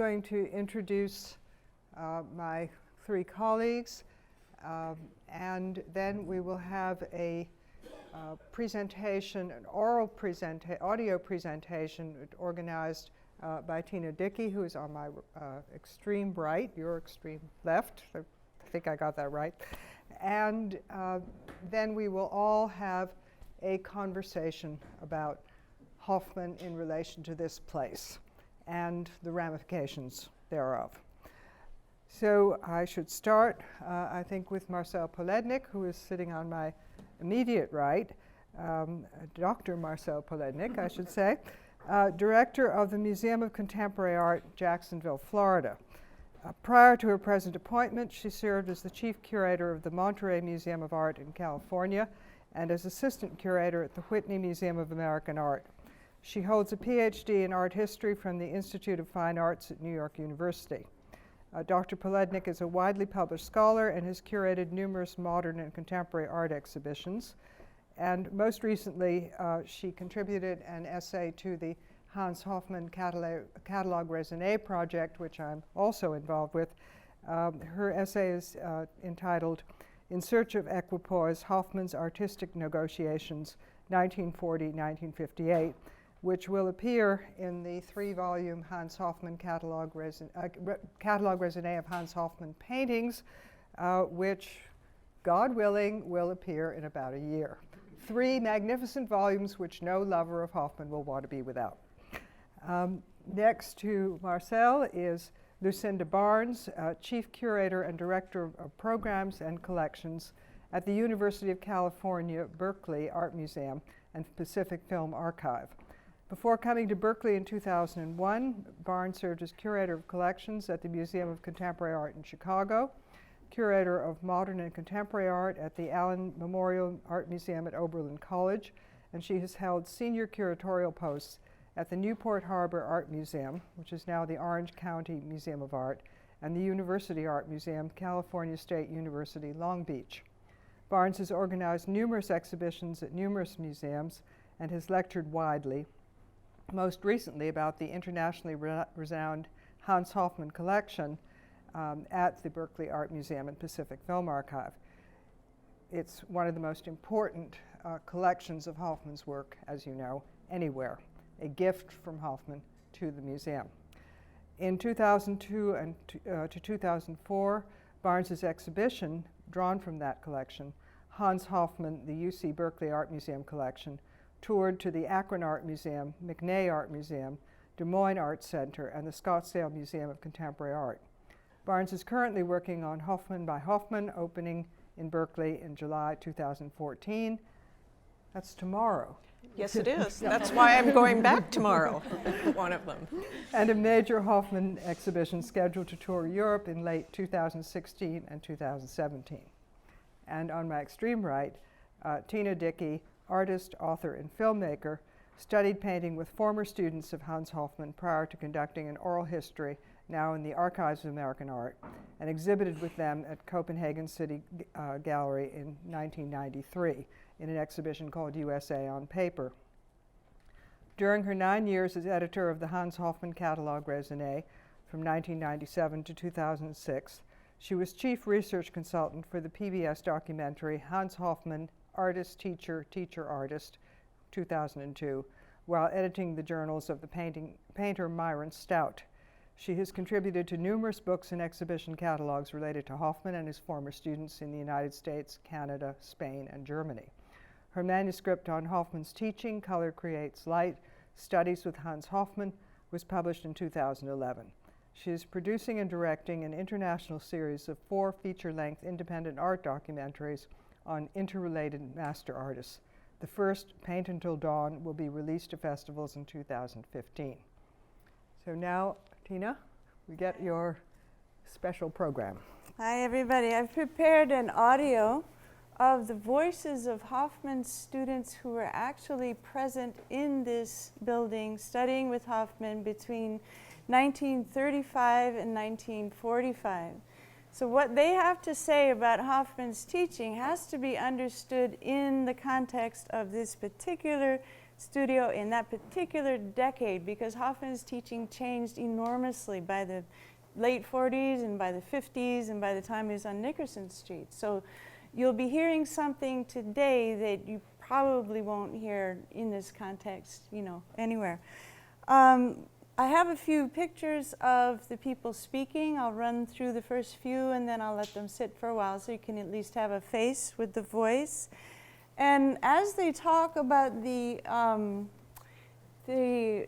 going to introduce my three colleagues, and then we will have a presentation, an audio presentation organized by Tina Dickey, who is on my extreme right, your extreme left. I think I got that right. And then we will all have a conversation about Hofmann in relation to this place and the ramifications thereof. So I should start, I think, with Marcel Polednik, who is sitting on my immediate right, Dr. Marcel Polednik, I should say, director of the Museum of Contemporary Art, Jacksonville, Florida. Prior to her present appointment, she served as the chief curator of the Monterey Museum of Art in California and as assistant curator at the Whitney Museum of American Art. She holds a PhD in art history from the Institute of Fine Arts at New York University. Dr. Polednik is a widely published scholar and has curated numerous modern and contemporary art exhibitions. And most recently, she contributed an essay to the Hans Hofmann Catalog Raisonné project, which I'm also involved with. Her essay is entitled In Search of Equipoise, Hofmann's Artistic Negotiations, 1940-1958, which will appear in the three-volume Hans Hofmann Catalog Raisonné of Hans Hofmann paintings, which, God willing, will appear in about a year. 3 magnificent volumes which no lover of Hofmann will want to be without. Next to Marcel is Lucinda Barnes, Chief Curator and Director of Programs and Collections at the University of California, Berkeley Art Museum and Pacific Film Archive. Before coming to Berkeley in 2001, Barnes served as Curator of Collections at the Museum of Contemporary Art in Chicago, Curator of Modern and Contemporary Art at the Allen Memorial Art Museum at Oberlin College, and she has held senior curatorial posts at the Newport Harbor Art Museum, which is now the Orange County Museum of Art, and the University Art Museum, California State University, Long Beach. Barnes has organized numerous exhibitions at numerous museums and has lectured widely, most recently about the internationally renowned Hans Hofmann collection at the Berkeley Art Museum and Pacific Film Archive. It's one of the most important collections of Hofmann's work, as you know, anywhere, a gift from Hofmann to the museum. In 2002 and to 2004, Barnes's exhibition, drawn from that collection, Hans Hofmann, the UC Berkeley Art Museum collection, toured to the Akron Art Museum, McNay Art Museum, Des Moines Art Center, and the Scottsdale Museum of Contemporary Art. Barnes is currently working on Hofmann by Hofmann, opening in Berkeley in July 2014. That's tomorrow. Yes, it is. That's why I'm going back tomorrow, one of them. And a major Hofmann exhibition scheduled to tour Europe in late 2016 and 2017. And on my extreme right, Tina Dickey, artist, author, and filmmaker, studied painting with former students of Hans Hofmann prior to conducting an oral history, now in the Archives of American Art, and exhibited with them at Copenhagen City Gallery in 1993 in an exhibition called USA on Paper. During her 9 years as editor of the Hans Hofmann Catalog Raisonné from 1997 to 2006, she was chief research consultant for the PBS documentary Hans Hofmann, Artist, Teacher, Teacher-Artist, 2002, while editing the journals of the painter Myron Stout. She has contributed to numerous books and exhibition catalogs related to Hofmann and his former students in the United States, Canada, Spain, and Germany. Her manuscript on Hofmann's teaching, Color Creates Light, Studies with Hans Hofmann, was published in 2011. She is producing and directing an international series of 4 feature-length independent art documentaries on interrelated master artists. The first, Paint Until Dawn, will be released to festivals in 2015. So now, Tina, we get your special program. Hi, everybody. I've prepared an audio of the voices of Hofmann's students who were actually present in this building studying with Hofmann between 1935 and 1945. So what they have to say about Hofmann's teaching has to be understood in the context of this particular studio in that particular decade, because Hofmann's teaching changed enormously by the late 40s and by the 50s and by the time he was on Nickerson Street. So you'll be hearing something today that you probably won't hear in this context, you know, anywhere. I have a few pictures of the people speaking. I'll run through the first few and then I'll let them sit for a while so you can at least have a face with the voice. And as they talk about the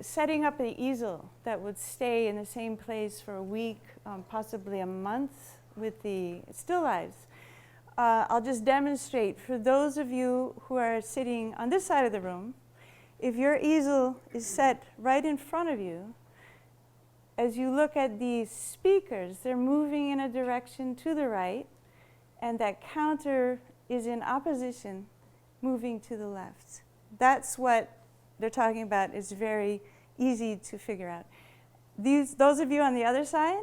setting up the easel that would stay in the same place for a week, possibly a month with the still lifes, I'll just demonstrate for those of you who are sitting on this side of the room. If your easel is set right in front of you, as you look at the speakers, they're moving in a direction to the right, and that counter is in opposition, moving to the left. That's what they're talking about. It's very easy to figure out. Those of you on the other side,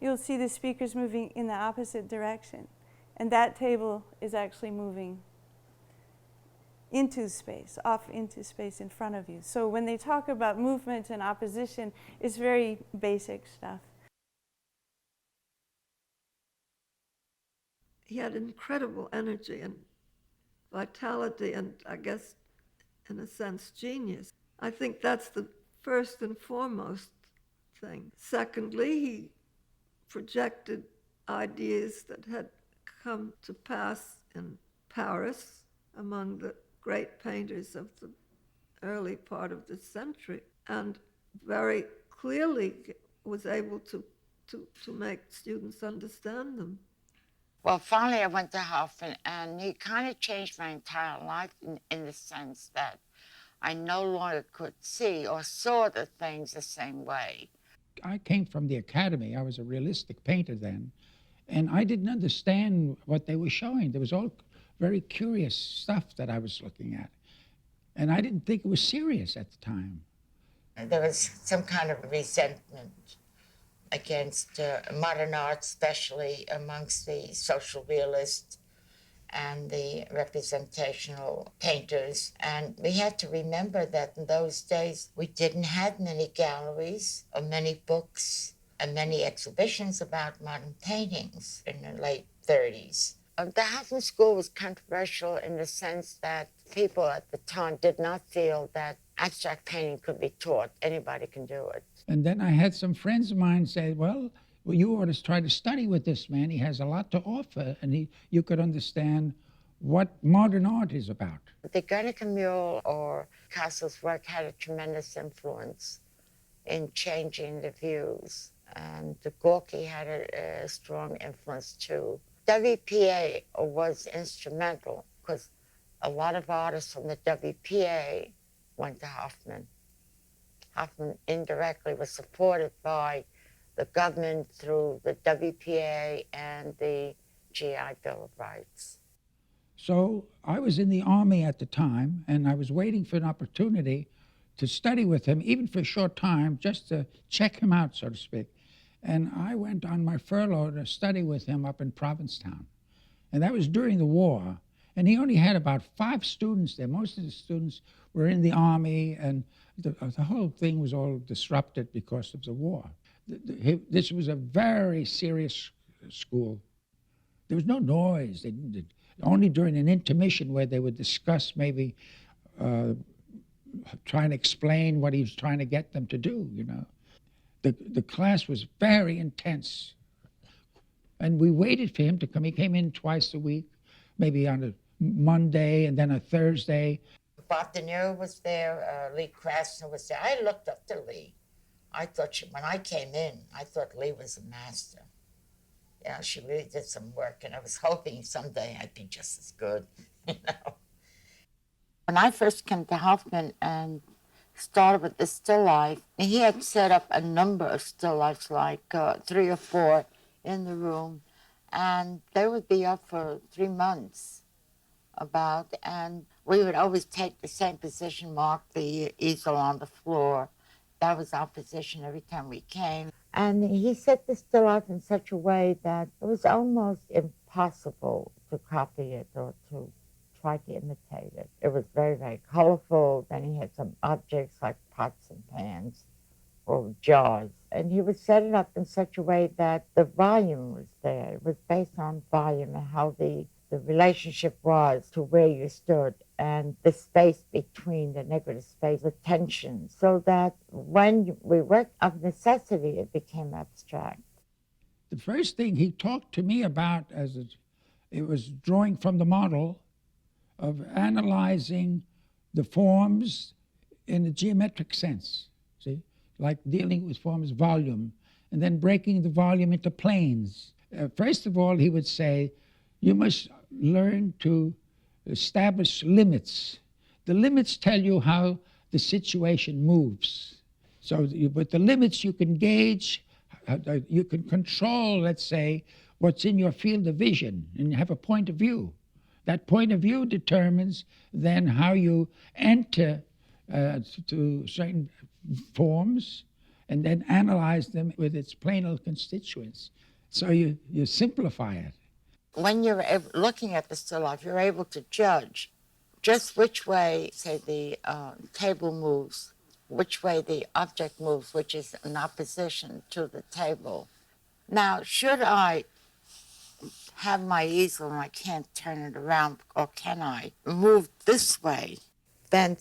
you'll see the speakers moving in the opposite direction. And that table is actually moving into space, off into space in front of you. So when they talk about movement and opposition, it's very basic stuff. He had incredible energy and vitality and, I guess, in a sense, genius. I think that's the first and foremost thing. Secondly, he projected ideas that had come to pass in Paris among the great painters of the early part of the century, and very clearly was able to make students understand them. Well, finally I went to Hofmann, and he kind of changed my entire life in the sense that I no longer could see or saw the things the same way. I came from the academy. I was a realistic painter then, and I didn't understand what they were showing. There was all very curious stuff that I was looking at, and I didn't think it was serious at the time. There was some kind of resentment against modern art, especially amongst the social realists and the representational painters. And we had to remember that in those days, we didn't have many galleries or many books and many exhibitions about modern paintings in the late 30s. The Hofmann School was controversial in the sense that people at the time did not feel that abstract painting could be taught. Anybody can do it. And then I had some friends of mine say, well, you ought to try to study with this man. He has a lot to offer, and you could understand what modern art is about. The Guernica mural or Picasso's work had a tremendous influence in changing the views. And the Gorky had a strong influence too. WPA was instrumental because a lot of artists from the WPA went to Hofmann. Hofmann indirectly was supported by the government through the WPA and the GI Bill of Rights. So I was in the Army at the time, and I was waiting for an opportunity to study with him, even for a short time, just to check him out, so to speak. And I went on my furlough to study with him up in Provincetown. And that was during the war. And he only had about 5 students there. Most of the students were in the Army, and the whole thing was all disrupted because of the war. This was a very serious school. There was no noise. Only during an intermission where they would discuss maybe trying to explain what he was trying to get them to do, you know. The class was very intense. And we waited for him to come. He came in twice a week, maybe on a Monday and then a Thursday. Bob De Niro was there, Lee Krasner was there. I looked up to Lee. I thought when I came in, I thought Lee was a master. Yeah, she really did some work, and I was hoping someday I'd be just as good, you know. When I first came to Hofmann and started with the still life, he had set up a number of still lifes, like 3 or 4 in the room, and they would be up for 3 months about, and we would always take the same position, mark the easel on the floor. That was our position every time we came. And he set the still life in such a way that it was almost impossible to copy it or to tried to imitate it. It was very, very colorful. Then he had some objects like pots and pans or jars. And he would set it up in such a way that the volume was there. It was based on volume and how the relationship was to where you stood and the space between the negative space, the tension, so that when we worked of necessity, it became abstract. The first thing he talked to me about it was drawing from the model of analyzing the forms in a geometric sense, see? Like dealing with forms volume, and then breaking the volume into planes. First of all, he would say, you must learn to establish limits. The limits tell you how the situation moves. So with the limits you can gauge, you can control, let's say, what's in your field of vision, and you have a point of view. That point of view determines then how you enter to certain forms and then analyze them with its planar constituents. So you simplify it. When you're looking at the still life, you're able to judge just which way, say, the table moves, which way the object moves, which is in opposition to the table. Now, should I have my easel and I can't turn it around, or can I move this way, then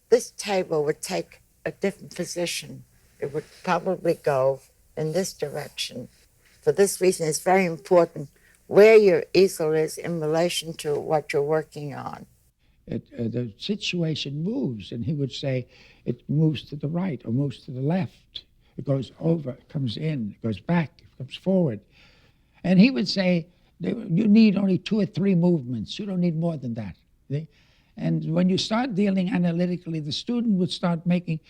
this table would take a different position. It would probably go in this direction. For this reason, it's very important where your easel is in relation to what you're working on. The situation moves, and he would say it moves to the right or moves to the left. It goes over, it comes in, it goes back, it comes forward. And he would say, you need only 2 or 3 movements. You don't need more than that. See? And when you start dealing analytically, the student would start making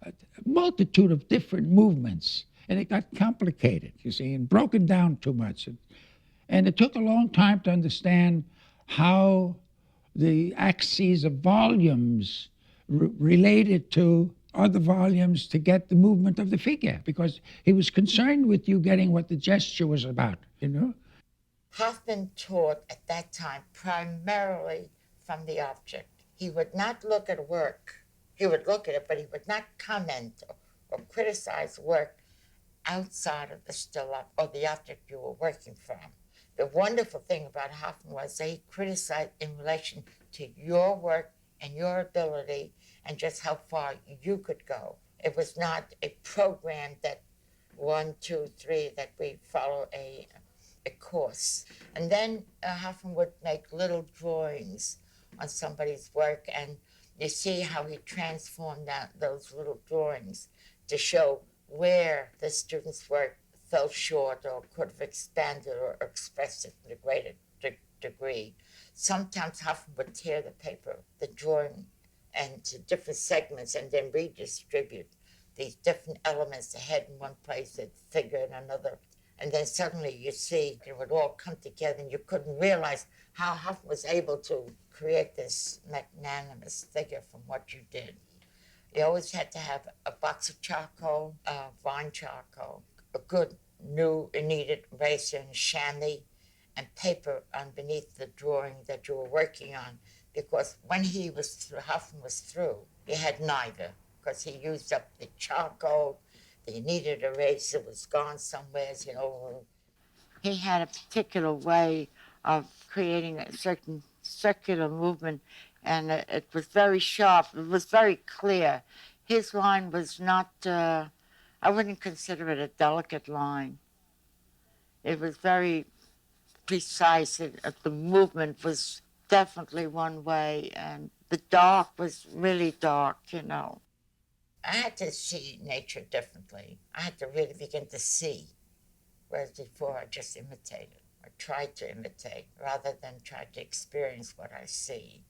a multitude of different movements. And it got complicated, you see, and broken down too much. And it took a long time to understand how the axes of volumes related to other volumes to get the movement of the figure, because he was concerned with you getting what the gesture was about, you know? Hofmann taught at that time primarily from the object. He would not look at work. He would look at it, but he would not comment or criticize work outside of the still life or the object you were working from. The wonderful thing about Hofmann was that he criticized in relation to your work and your ability and just how far you could go. It was not a program that 1, 2, 3, that we follow a course. And then Hofmann would make little drawings on somebody's work, and you see how he transformed those little drawings to show where the student's work fell short or could have expanded or expressed it in a greater degree. Sometimes Hofmann would tear the paper, the drawing, into different segments and then redistribute these different elements, the head in one place, the figure in another. And then suddenly you see it would all come together, and you couldn't realize how Hofmann was able to create this magnanimous figure from what you did. You always had to have a box of charcoal, vine charcoal, a good new kneaded eraser and chamois, and paper underneath the drawing that you were working on, because when he was through, Hofmann was through, he had neither, because he used up the charcoal, the kneaded eraser was gone somewhere, you know. He had a particular way of creating a certain circular movement, and it was very sharp, it was very clear. His line was not, I wouldn't consider it a delicate line. It was very precise. The movement was definitely one way, and the dark was really dark, you know. I had to see nature differently. I had to really begin to see, whereas before I just imitated, or tried to imitate, rather than try to experience what I see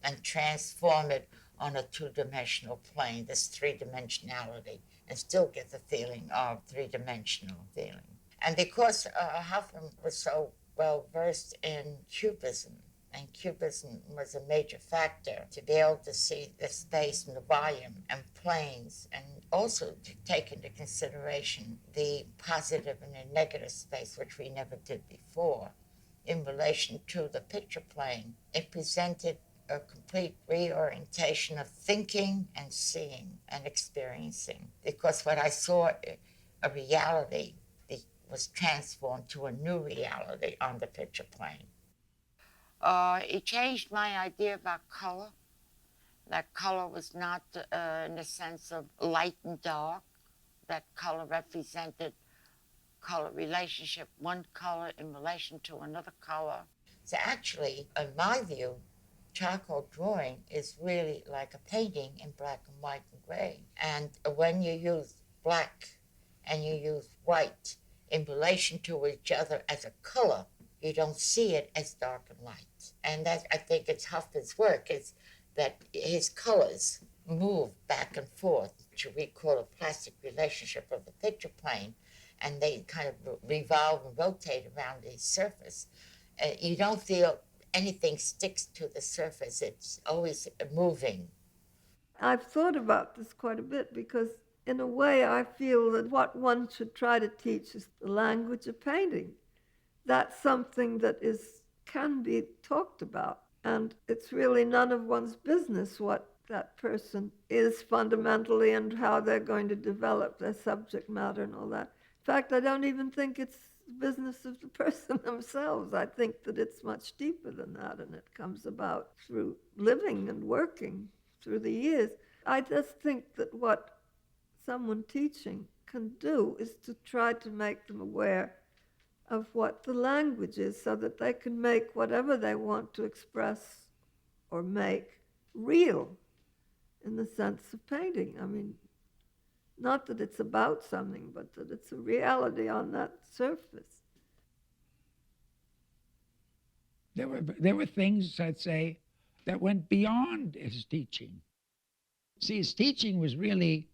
and transform it on a 2-dimensional plane, this 3-dimensionality, and still get the feeling of 3-dimensional feeling. And because Hofmann was so well versed in Cubism, and Cubism was a major factor to be able to see the space and the volume and planes, and also to take into consideration the positive and the negative space, which we never did before, in relation to the picture plane. It presented a complete reorientation of thinking and seeing and experiencing. Because what I saw, a reality, was transformed to a new reality on the picture plane. It changed my idea about color. That color was not in the sense of light and dark. That color represented color relationship, one color in relation to another color. So actually, in my view, charcoal drawing is really like a painting in black and white and gray. And when you use black and you use white in relation to each other as a color, you don't see it as dark and light. And that, I think, it's Hofmann's work, is that his colors move back and forth, which we call a plastic relationship of the picture plane, and they kind of revolve and rotate around the surface. You don't feel anything sticks to the surface. It's always moving. I've thought about this quite a bit because, in a way, I feel that what one should try to teach is the language of painting. That's something that can be talked about, and it's really none of one's business what that person is fundamentally and how they're going to develop their subject matter and all that. In fact, I don't even think it's the business of the person themselves. I think that it's much deeper than that, and it comes about through living and working through the years. I just think that what someone teaching can do is to try to make them aware of what the language is so that they can make whatever they want to express or make real in the sense of painting. I mean, not that it's about something, but that it's a reality on that surface. There were things, I'd say, that went beyond his teaching. See, his teaching was really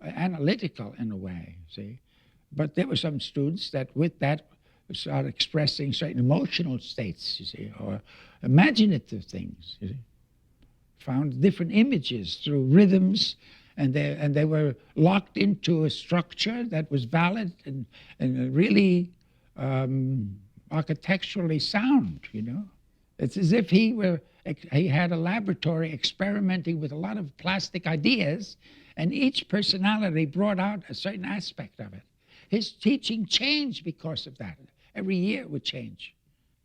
analytical in a way, see? But there were some students that with that started expressing certain emotional states, you see, or imaginative things, you see. Found different images through rhythms, and they were locked into a structure that was valid and really architecturally sound, you know. It's as if he had a laboratory experimenting with a lot of plastic ideas, and each personality brought out a certain aspect of it. His teaching changed because of that. Every year it would change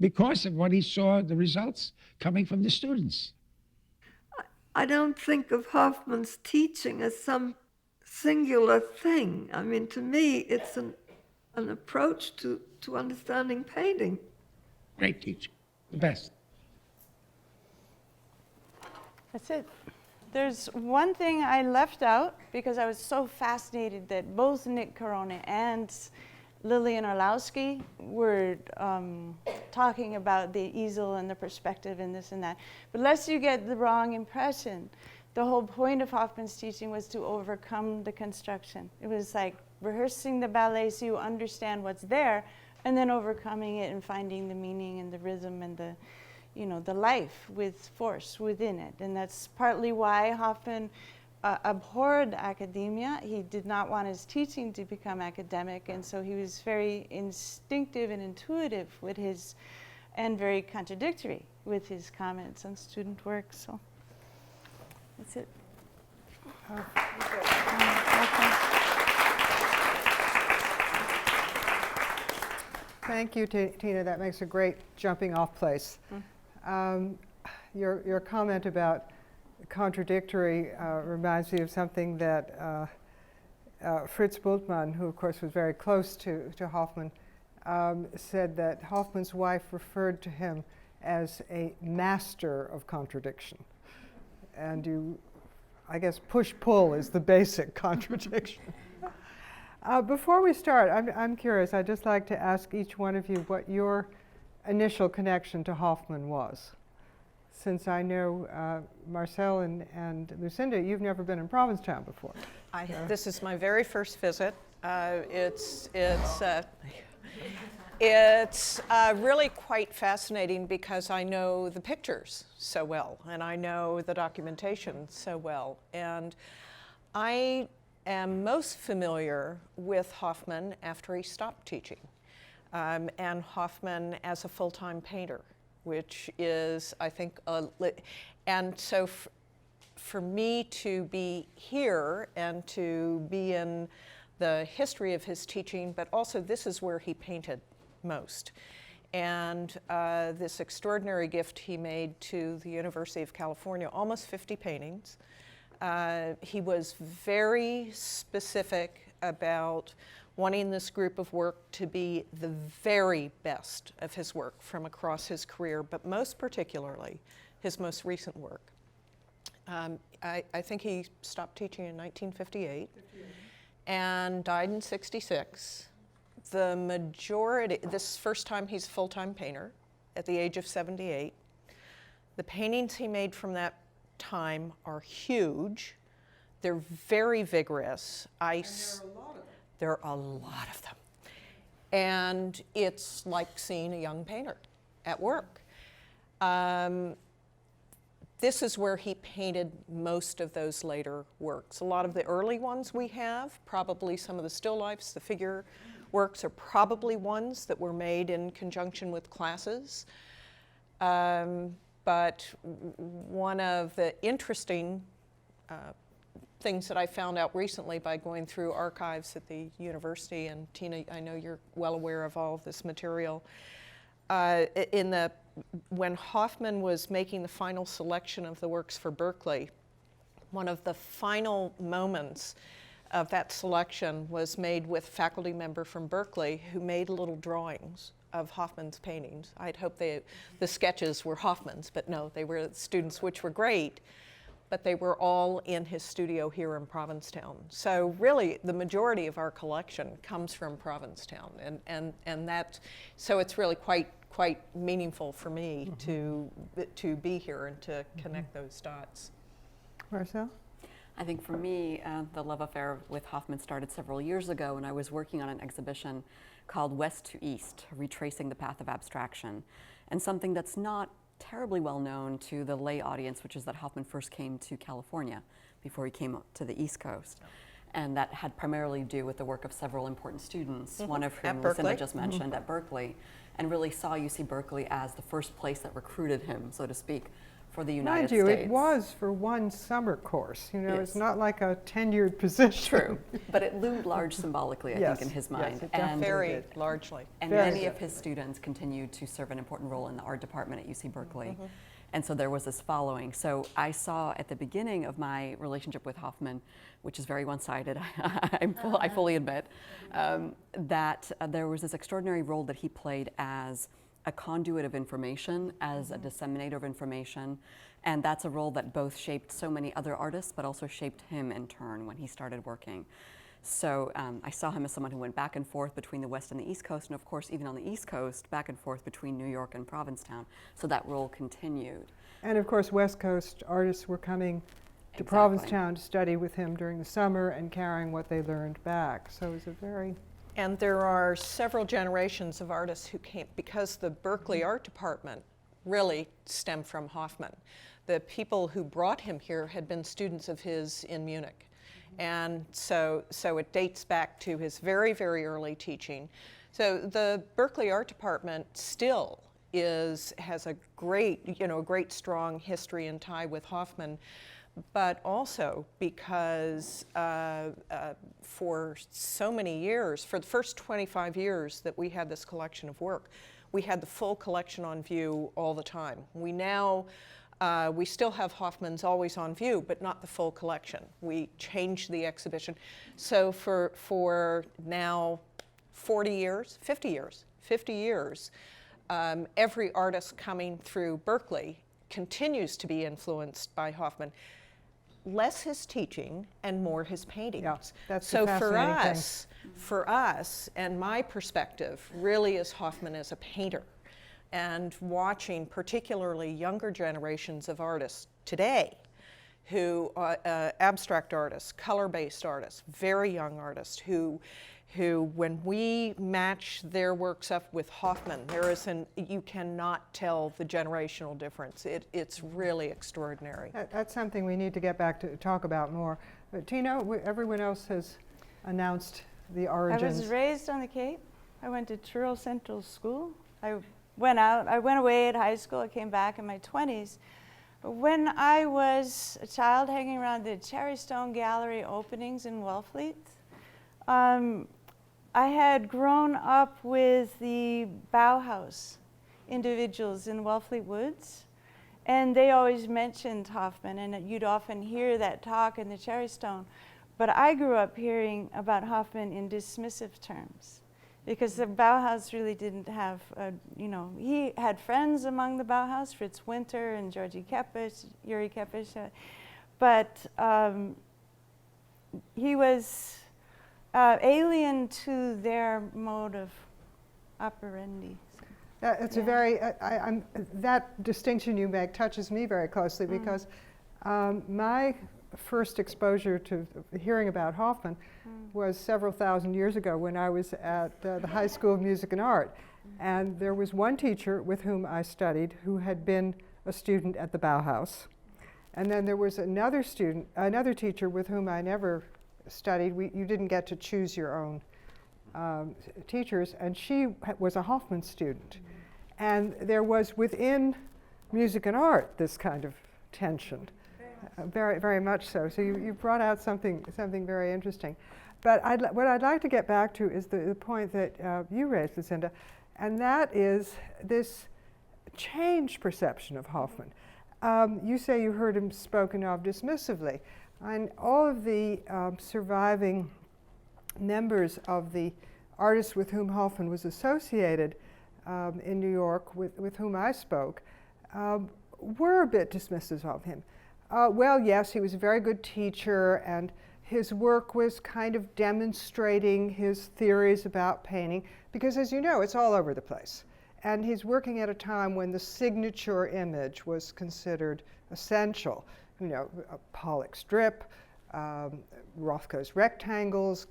because of what he saw, the results coming from the students. I don't think of Hofmann's teaching as some singular thing. I mean, to me, it's an approach to understanding painting. Great teacher, the best. That's it. There's one thing I left out because I was so fascinated that both Nick Corona and Lillian Orlowski were talking about the easel and the perspective and this and that. But lest you get the wrong impression, the whole point of Hofmann's teaching was to overcome the construction. It was like rehearsing the ballet so you understand what's there, and then overcoming it and finding the meaning and the rhythm and the, you know, the life with force within it. And that's partly why Hofmann abhorred academia. He did not want his teaching to become academic, and so he was very instinctive and intuitive with his, and very contradictory with his comments on student work. So that's it. Thank you, Tina. That makes a great jumping off place. Your comment about contradictory reminds me of something that Fritz Bultmann, who of course was very close to Hofmann, said that Hofmann's wife referred to him as a master of contradiction. And I guess push-pull is the basic contradiction. Before we start, I'm curious. I'd just like to ask each one of you what your initial connection to Hofmann was. Since I know Marcel and Lucinda, you've never been in Provincetown before. This is my very first visit. It's really quite fascinating because I know the pictures so well, and I know the documentation so well. And I am most familiar with Hofmann after he stopped teaching, and Hofmann as a full-time painter. which is, I think, and so for me to be here and to be in the history of his teaching, but also this is where he painted most. And this extraordinary gift he made to the University of California, almost 50 paintings. He was very specific about wanting this group of work to be the very best of his work from across his career, but most particularly his most recent work. I think he stopped teaching in 1958 and died in 66. The majority, this is the first time he's a full-time painter at the age of 78. The paintings he made from that time are huge. They're very vigorous. There are a lot of them. And it's like seeing a young painter at work. This is where he painted most of those later works. A lot of the early ones we have, probably some of the still lifes, the figure works are probably ones that were made in conjunction with classes. But one of the interesting things that I found out recently by going through archives at the university, and Tina, I know you're well aware of all of this material, when Hofmann was making the final selection of the works for Berkeley, one of the final moments of that selection was made with a faculty member from Berkeley who made little drawings of Hofmann's paintings. I'd hoped the sketches were Hofmann's, but no, they were students, which were great, but they were all in his studio here in Provincetown. So really, the majority of our collection comes from Provincetown, and that, so it's really quite meaningful for me to be here and to connect those dots. Marcel? I think for me, the love affair with Hofmann started several years ago when I was working on an exhibition called West to East, Retracing the Path of Abstraction, and something that's not terribly well known to the lay audience, which is that Hofmann first came to California before he came to the East Coast. And that had primarily to do with the work of several important students, one of whom Lucinda just mentioned at Berkeley, and really saw UC Berkeley as the first place that recruited him, so to speak, for the United States. Mind you, it was for one summer course. You know, Yes. It's not like a tenured position. True, but it loomed large symbolically, I Yes, think, in his yes, mind. it definitely Very did. largely. And Very many good. of his students continued to serve an important role in the art department at UC Berkeley. And so there was this following. So I saw at the beginning of my relationship with Hofmann, which is very one-sided, I fully admit, that there was this extraordinary role that he played as a conduit of information, as a disseminator of information. And that's a role that both shaped so many other artists, but also shaped him in turn when he started working. So I saw him as someone who went back and forth between the West and the East Coast, and of course, even on the East Coast, back and forth between New York and Provincetown. So that role continued. And of course, West Coast artists were coming to Exactly. Provincetown to study with him during the summer and carrying what they learned back. So it was a very... And there are several generations of artists who came, because the Berkeley Art Department really stemmed from Hofmann. The people who brought him here had been students of his in Munich. And so it dates back to his very, very early teaching. So the Berkeley Art Department still has a great, strong history and tie with Hofmann, but also because for so many years, for the first 25 years that we had this collection of work, we had the full collection on view all the time. We now, we still have Hofmann's always on view, but not the full collection. We changed the exhibition. So for now 50 years, every artist coming through Berkeley continues to be influenced by Hofmann. Less his teaching and more his paintings. Yeah, that's the so fascinating for us, and my perspective really is Hofmann as a painter, and watching particularly younger generations of artists today, who abstract artists, color-based artists, very young artists who when we match their works up with Hofmann, you cannot tell the generational difference. It's really extraordinary. That's something we need to get back to talk about more. Tina, everyone else has announced the I origins. was raised on the Cape. I went to Truro Central School. I went out. I went away at high school. I came back in my 20s. But when I was a child hanging around the Cherry Stone Gallery openings in Wellfleet, I had grown up with the Bauhaus individuals in Wellfleet Woods, and they always mentioned Hofmann, and you'd often hear that talk in the Cherry Stone. But I grew up hearing about Hofmann in dismissive terms, because the Bauhaus really didn't have, he had friends among the Bauhaus, Fritz Winter and Georgi Kepes, Yuri Kepes, but he was alien to their mode of operandi. It's a very, that distinction you make touches me very closely because my first exposure to hearing about Hofmann was several thousand years ago when I was at the High School of Music and Art. And there was one teacher with whom I studied who had been a student at the Bauhaus. And then there was another teacher with whom I never studied. You didn't get to choose your own teachers, and she was a Hofmann student. And there was within music and art this kind of tension, very, very much so. So you brought out something very interesting. But what I'd like to get back to is the point that you raised, Lucinda, and that is this changed perception of Hofmann. You say you heard him spoken of dismissively. And all of the surviving members of the artists with whom Hofmann was associated in New York, with whom I spoke, were a bit dismissive of him. Well, yes, he was a very good teacher, and his work was kind of demonstrating his theories about painting, because as you know, it's all over the place. And he's working at a time when the signature image was considered essential. You know, Pollock's drip, Rothko's rectangles,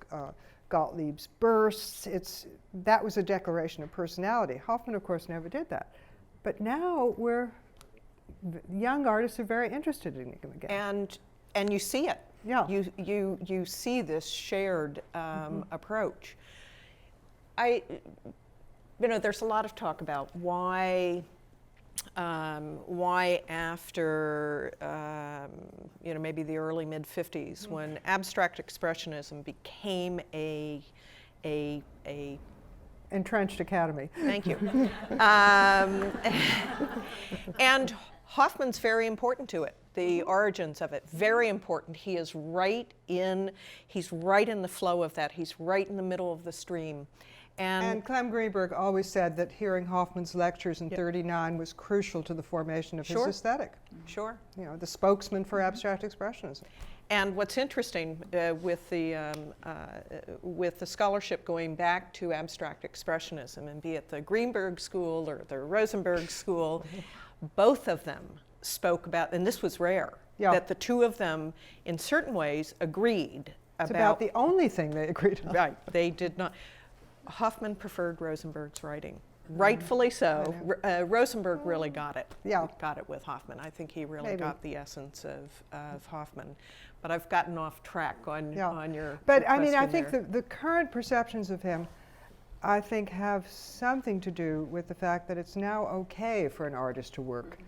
Gottlieb's bursts. That was a declaration of personality. Hofmann, of course, never did that. But now young artists are very interested in him again. And you see it. Yeah. You see this shared approach. There's a lot of talk about why after maybe the early mid-50s, when abstract expressionism became a Entrenched academy. Thank you. And Hofmann's very important to it. The origins of it, very important. He's right in the flow of that. He's right in the middle of the stream. And Clem Greenberg always said that hearing Hofmann's lectures in '39 was crucial to the formation of his aesthetic. Sure. You know, the spokesman for abstract expressionism. And what's interesting with the scholarship going back to abstract expressionism, and be it the Greenberg School or the Rosenberg School, both of them spoke about, and this was rare, that the two of them, in certain ways, agreed It's about the only thing they agreed on. Right. They did not. Hoffmann preferred Rosenberg's writing. Rightfully so. Rosenberg really got it. Yeah. Got it with Hofmann. I think he really got the essence of Hofmann. But I've gotten off track on your But I mean, I question think the current perceptions of him, I think, have something to do with the fact that it's now okay for an artist to work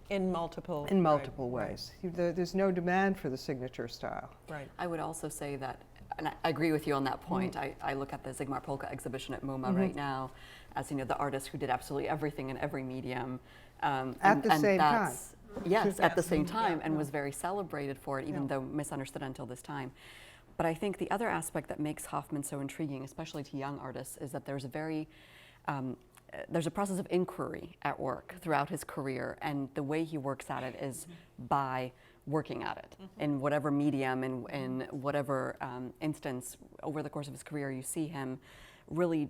in multiple ways. There's no demand for the signature style. Right. I would also say that, and I agree with you on that point. I look at the Zigmar Polka exhibition at MoMA right now as, the artist who did absolutely everything in every medium. At the same time. Yes, at the same time, and was very celebrated for it, even though misunderstood until this time. But I think the other aspect that makes Hofmann so intriguing, especially to young artists, is that there's a process of inquiry at work throughout his career, and the way he works at it is by working at it in whatever medium, in whatever instance. Over the course of his career, you see him really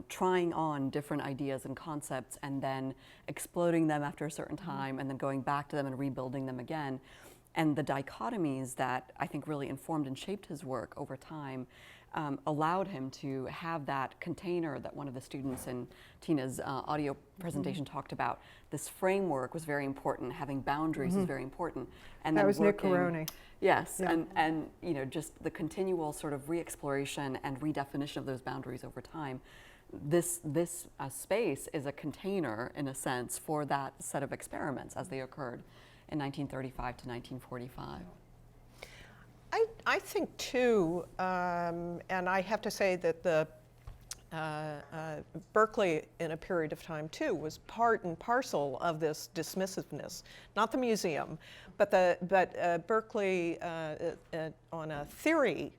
trying on different ideas and concepts and then exploding them after a certain time and then going back to them and rebuilding them again. And the dichotomies that I think really informed and shaped his work over time allowed him to have that container that one of the students in Tina's audio presentation talked about. This framework was very important. Having boundaries is very important. And that then was Nick Caroni. Yes, and just the continual sort of re-exploration and redefinition of those boundaries over time this space is a container, in a sense, for that set of experiments as they occurred in 1935 to 1945. I think too, and I have to say that the Berkeley, in a period of time too, was part and parcel of this dismissiveness. Not the museum, but Berkeley on a theory.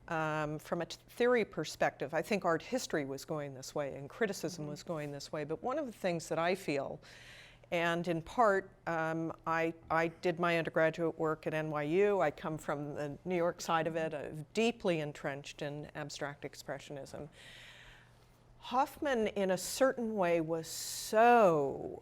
From a theory perspective, I think art history was going this way and criticism was going this way. But one of the things that I feel, and in part, I did my undergraduate work at NYU. I come from the New York side of it, deeply entrenched in abstract expressionism. Hofmann, in a certain way, was so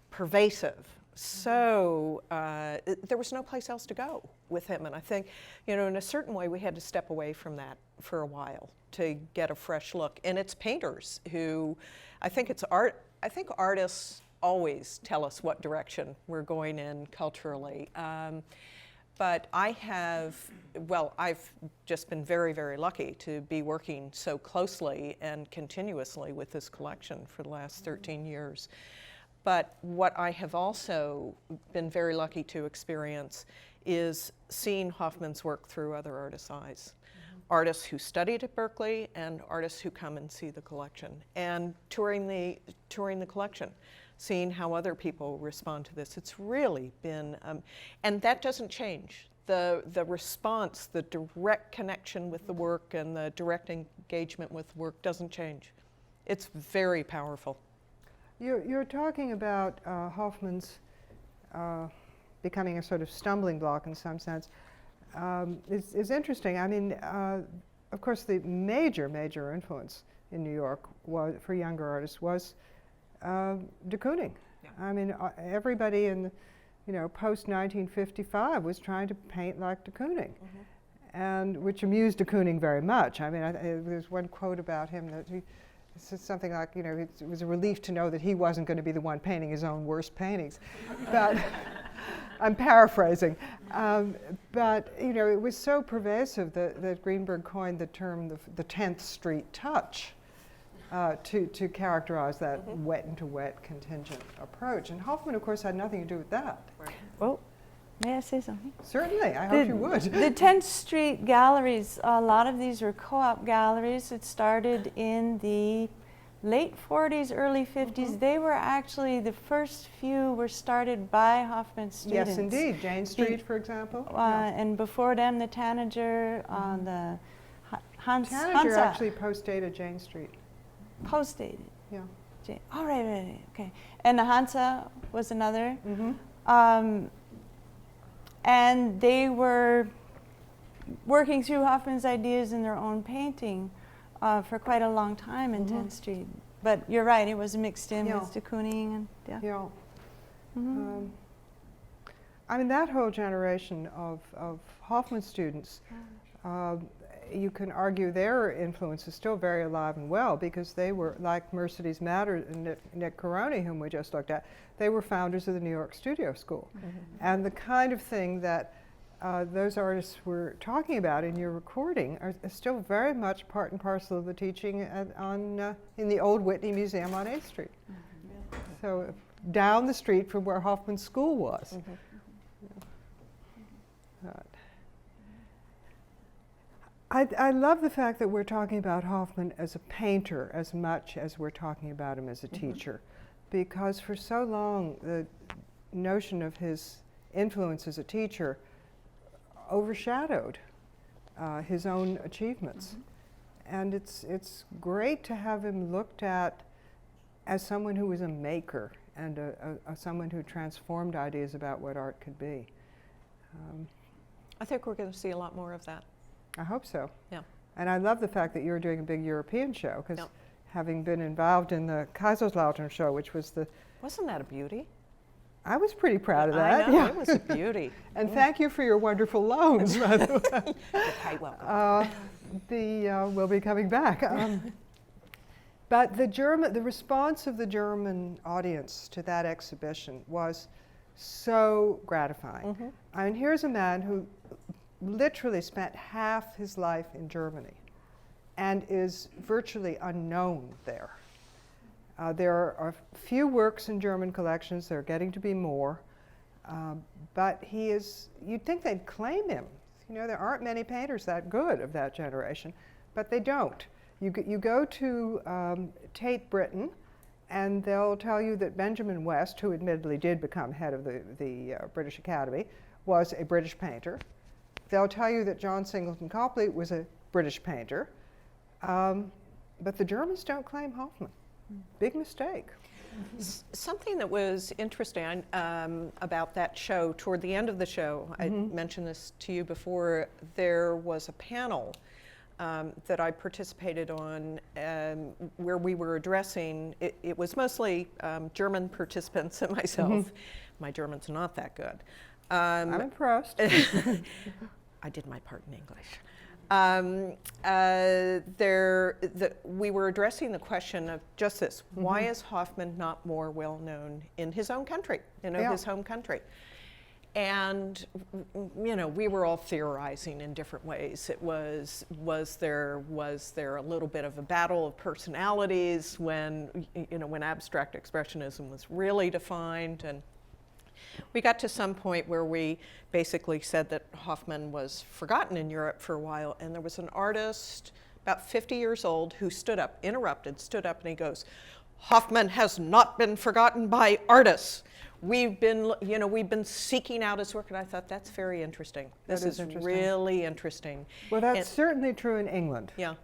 pervasive. So there was no place else to go with him. And I think, in a certain way, we had to step away from that for a while to get a fresh look. And it's painters who, I think artists always tell us what direction we're going in culturally. But I've just been very, very lucky to be working so closely and continuously with this collection for the last 13 years. But what I have also been very lucky to experience is seeing Hofmann's work through other artists' eyes. Artists who studied at Berkeley and artists who come and see the collection, and touring the collection, seeing how other people respond to this. It's really been, and that doesn't change. The response, the direct connection with the work and the direct engagement with the work doesn't change. It's very powerful. You're talking about Hofmann's becoming a sort of stumbling block in some sense. It's interesting. I mean, of course, the major influence in New York for younger artists was de Kooning. Yeah. I mean, everybody in, post 1955 was trying to paint like de Kooning, and which amused de Kooning very much. I mean, there's one quote about him that he said something like, it was a relief to know that he wasn't going to be the one painting his own worst paintings. But I'm paraphrasing. But, it was so pervasive that Greenberg coined the term the 10th Street touch to characterize that wet into wet contingent approach. And Hofmann, of course, had nothing to do with that. Right. Oh, may I say something? Certainly, I hope you would. The 10th Street galleries, a lot of these were co-op galleries. It started in the late 40s, early 50s. They were actually, the first few were started by Hofmann students. Yes, indeed. Jane Street, for example. And before them, the Tanager, the Tanager Hansa. actually postdated Jane Street. Postdated. Yeah. Oh, right, okay. And the Hansa was another. And they were working through Hofmann's ideas in their own painting for quite a long time in 10th Street. But you're right, it was mixed in with de Kooning. And, I mean, that whole generation of Hofmann students, you can argue their influence is still very alive and well, because they were, like Mercedes Matter and Nick Caroni, whom we just looked at, they were founders of the New York Studio School. And the kind of thing that those artists were talking about in your recording is still very much part and parcel of the teaching in the old Whitney Museum on 8th Street. So down the street from where Hofmann's school was. I love the fact that we're talking about Hofmann as a painter as much as we're talking about him as a teacher, because for so long the notion of his influence as a teacher overshadowed his own achievements. And it's great to have him looked at as someone who was a maker and someone who transformed ideas about what art could be. I think we're going to see a lot more of that. I hope so. Yeah. And I love the fact that you're doing a big European show, because having been involved in the Kaiserslautern show, which was Wasn't that a beauty? I was pretty proud of that. I know, it was a beauty. And thank you for your wonderful loans, by the way. You're quite welcome. We'll be coming back. But the response of the German audience to that exhibition was so gratifying. I mean, here's a man who literally spent half his life in Germany and is virtually unknown there. There are a few works in German collections. There are getting to be more. But he is, you'd think they'd claim him. You know, there aren't many painters that good of that generation, but they don't. You go to Tate Britain, and they'll tell you that Benjamin West, who admittedly did become head of the British Academy, was a British painter. They'll tell you that John Singleton Copley was a British painter. But the Germans don't claim Hofmann. Big mistake. Something that was interesting about that show, toward the end of the show, I mentioned this to you before, there was a panel that I participated on where we were addressing, it was mostly German participants and myself. My German's not that good. I'm impressed. I did my part in English. We were addressing the question of just this: why is Hofmann not more well known in his own country, his home country? And we were all theorizing in different ways. It was there a little bit of a battle of personalities when abstract expressionism was really defined? And we got to some point where we basically said that Hofmann was forgotten in Europe for a while, and there was an artist about 50 years old who stood up, and he goes, "Hofmann has not been forgotten by artists. We've been seeking out his work." And I thought, that's very interesting. This is really interesting. Well, that's certainly true in England. Yeah.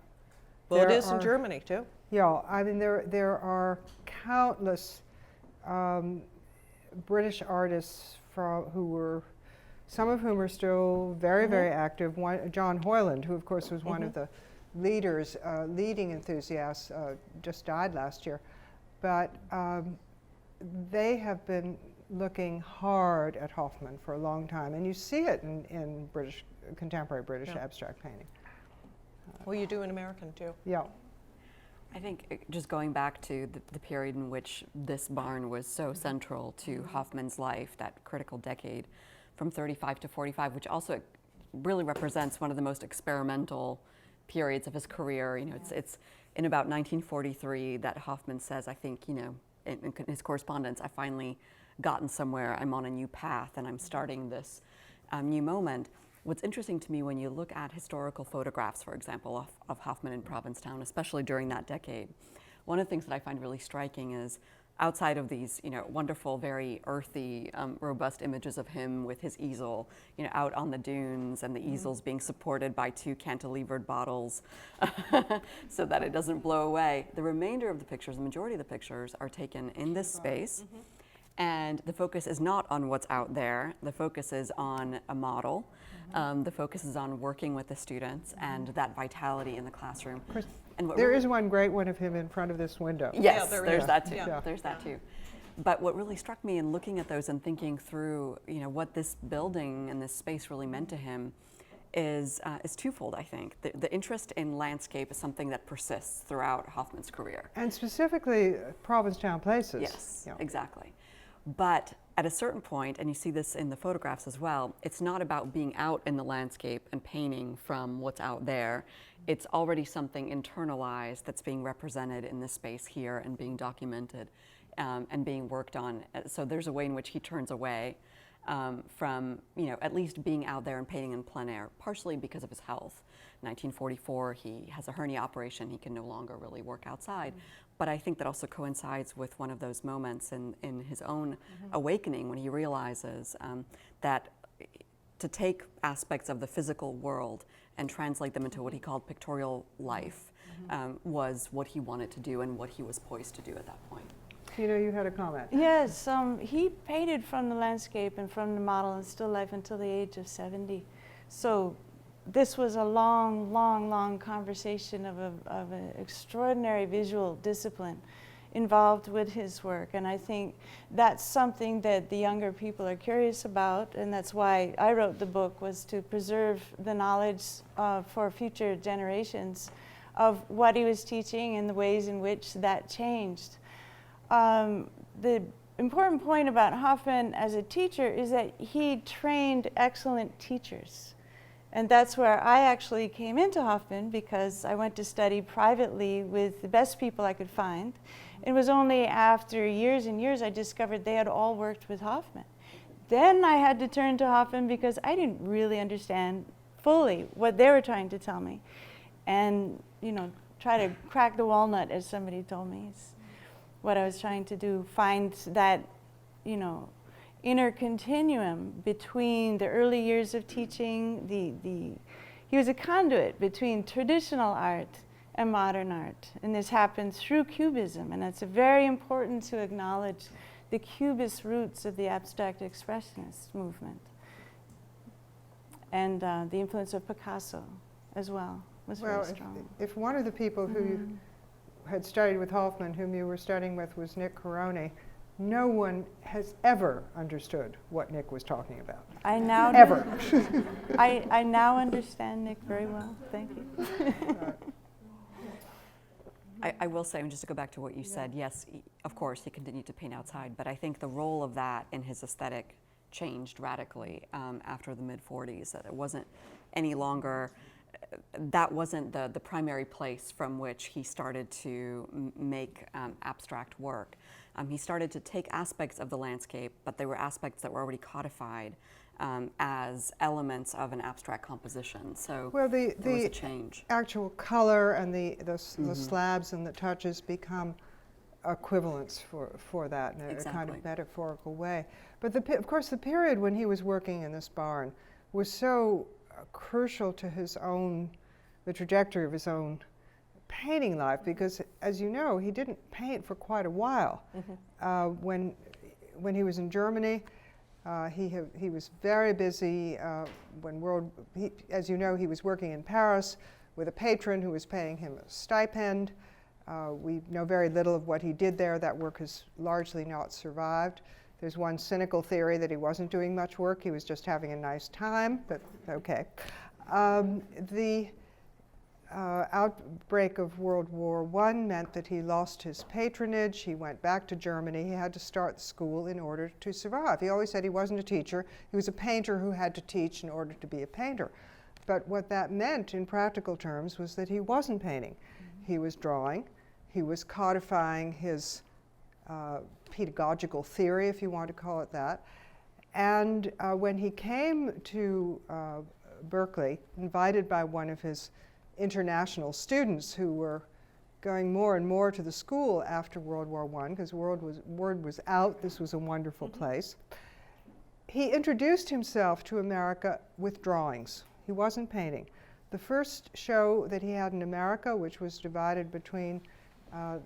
Well, it is in Germany too. Yeah, I mean, there are countless British artists some of whom are still very, very active. John Hoyland, who of course was one of the leading enthusiasts, just died last year. But they have been looking hard at Hofmann for a long time, and you see it in contemporary British abstract painting. Well, you do in American too. Yeah. I think just going back to the period in which this barn was so central to Hofmann's life, that critical decade from 35 to 45, which also really represents one of the most experimental periods of his career. It's in about 1943 that Hofmann says, I think, in his correspondence, "I finally gotten somewhere, I'm on a new path, and I'm starting this new moment." What's interesting to me when you look at historical photographs, for example, of Hofmann in Provincetown, especially during that decade, one of the things that I find really striking is outside of these, wonderful, very earthy, robust images of him with his easel, out on the dunes, and the easels being supported by 2 cantilevered bottles so that it doesn't blow away. The remainder of the pictures, the majority of the pictures, are taken in this space. And the focus is not on what's out there. The focus is on a model. The focus is on working with the students and that vitality in the classroom. And there is one great one of him in front of this window. Yes, there there's is. that too. Yeah. There's that too. But what really struck me in looking at those and thinking through, what this building and this space really meant to him is twofold, I think. The interest in landscape is something that persists throughout Hofmann's career. And specifically Provincetown places. Yes, Yeah. exactly. But at a certain point, and you see this in the photographs as well, it's not about being out in the landscape and painting from what's out there. It's already something internalized that's being represented in this space here and being documented and being worked on. So there's a way in which he turns away from, at least being out there and painting in plein air, partially because of his health. 1944, he has a hernia operation. He can no longer really work outside. But I think that also coincides with one of those moments in his own awakening when he realizes that to take aspects of the physical world and translate them into what he called pictorial life was what he wanted to do and what he was poised to do at that point. You had a comment. Yes, he painted from the landscape and from the model and still life until the age of 70. So this was a long, long, long conversation of an extraordinary visual discipline involved with his work. And I think that's something that the younger people are curious about, and that's why I wrote the book, was to preserve the knowledge for future generations of what he was teaching and the ways in which that changed. The important point about Hofmann as a teacher is that he trained excellent teachers. And that's where I actually came into Hofmann, because I went to study privately with the best people I could find. It was only after years and years I discovered they had all worked with Hofmann. Then I had to turn to Hofmann because I didn't really understand fully what they were trying to tell me. And, you know, try to crack the walnut, as somebody told me, is what I was trying to do. Find that, you know, inner continuum between the early years of teaching. He was a conduit between traditional art and modern art. And this happened through Cubism. And it's very important to acknowledge the Cubist roots of the abstract expressionist movement. And the influence of Picasso as well was very strong. If one of the people who had studied with Hofmann, whom you were studying with, was Nick Caroni, no one has ever understood what Nick was talking about. I now Ever. I now understand Nick very well. Thank you. I will say, and just to go back to what you said, yes, of course, he continued to paint outside, but I think the role of that in his aesthetic changed radically after the mid-40s. That it wasn't any longer, that wasn't the primary place from which he started to make abstract work. He started to take aspects of the landscape, but they were aspects that were already codified as elements of an abstract composition. So Well, there was a change. actual color and the slabs and the touches become equivalents for that in a kind of metaphorical way. But of course, the period when he was working in this barn was so crucial to the trajectory of his own painting life, because, as you know, he didn't paint for quite a while. When he was in Germany, he was very busy. As you know, he was working in Paris with a patron who was paying him a stipend. We know very little of what he did there. That work has largely not survived. There's one cynical theory that he wasn't doing much work. He was just having a nice time, but okay. The outbreak of World War I meant that he lost his patronage. He went back to Germany. He had to start school in order to survive. He always said he wasn't a teacher. He was a painter who had to teach in order to be a painter. But what that meant in practical terms was that he wasn't painting. He was drawing. He was codifying his pedagogical theory, if you want to call it that. And when he came to Berkeley, invited by one of his international students who were going more and more to the school after World War I, because word was out, this was a wonderful place. He introduced himself to America with drawings. He wasn't painting. The first show that he had in America, which was divided between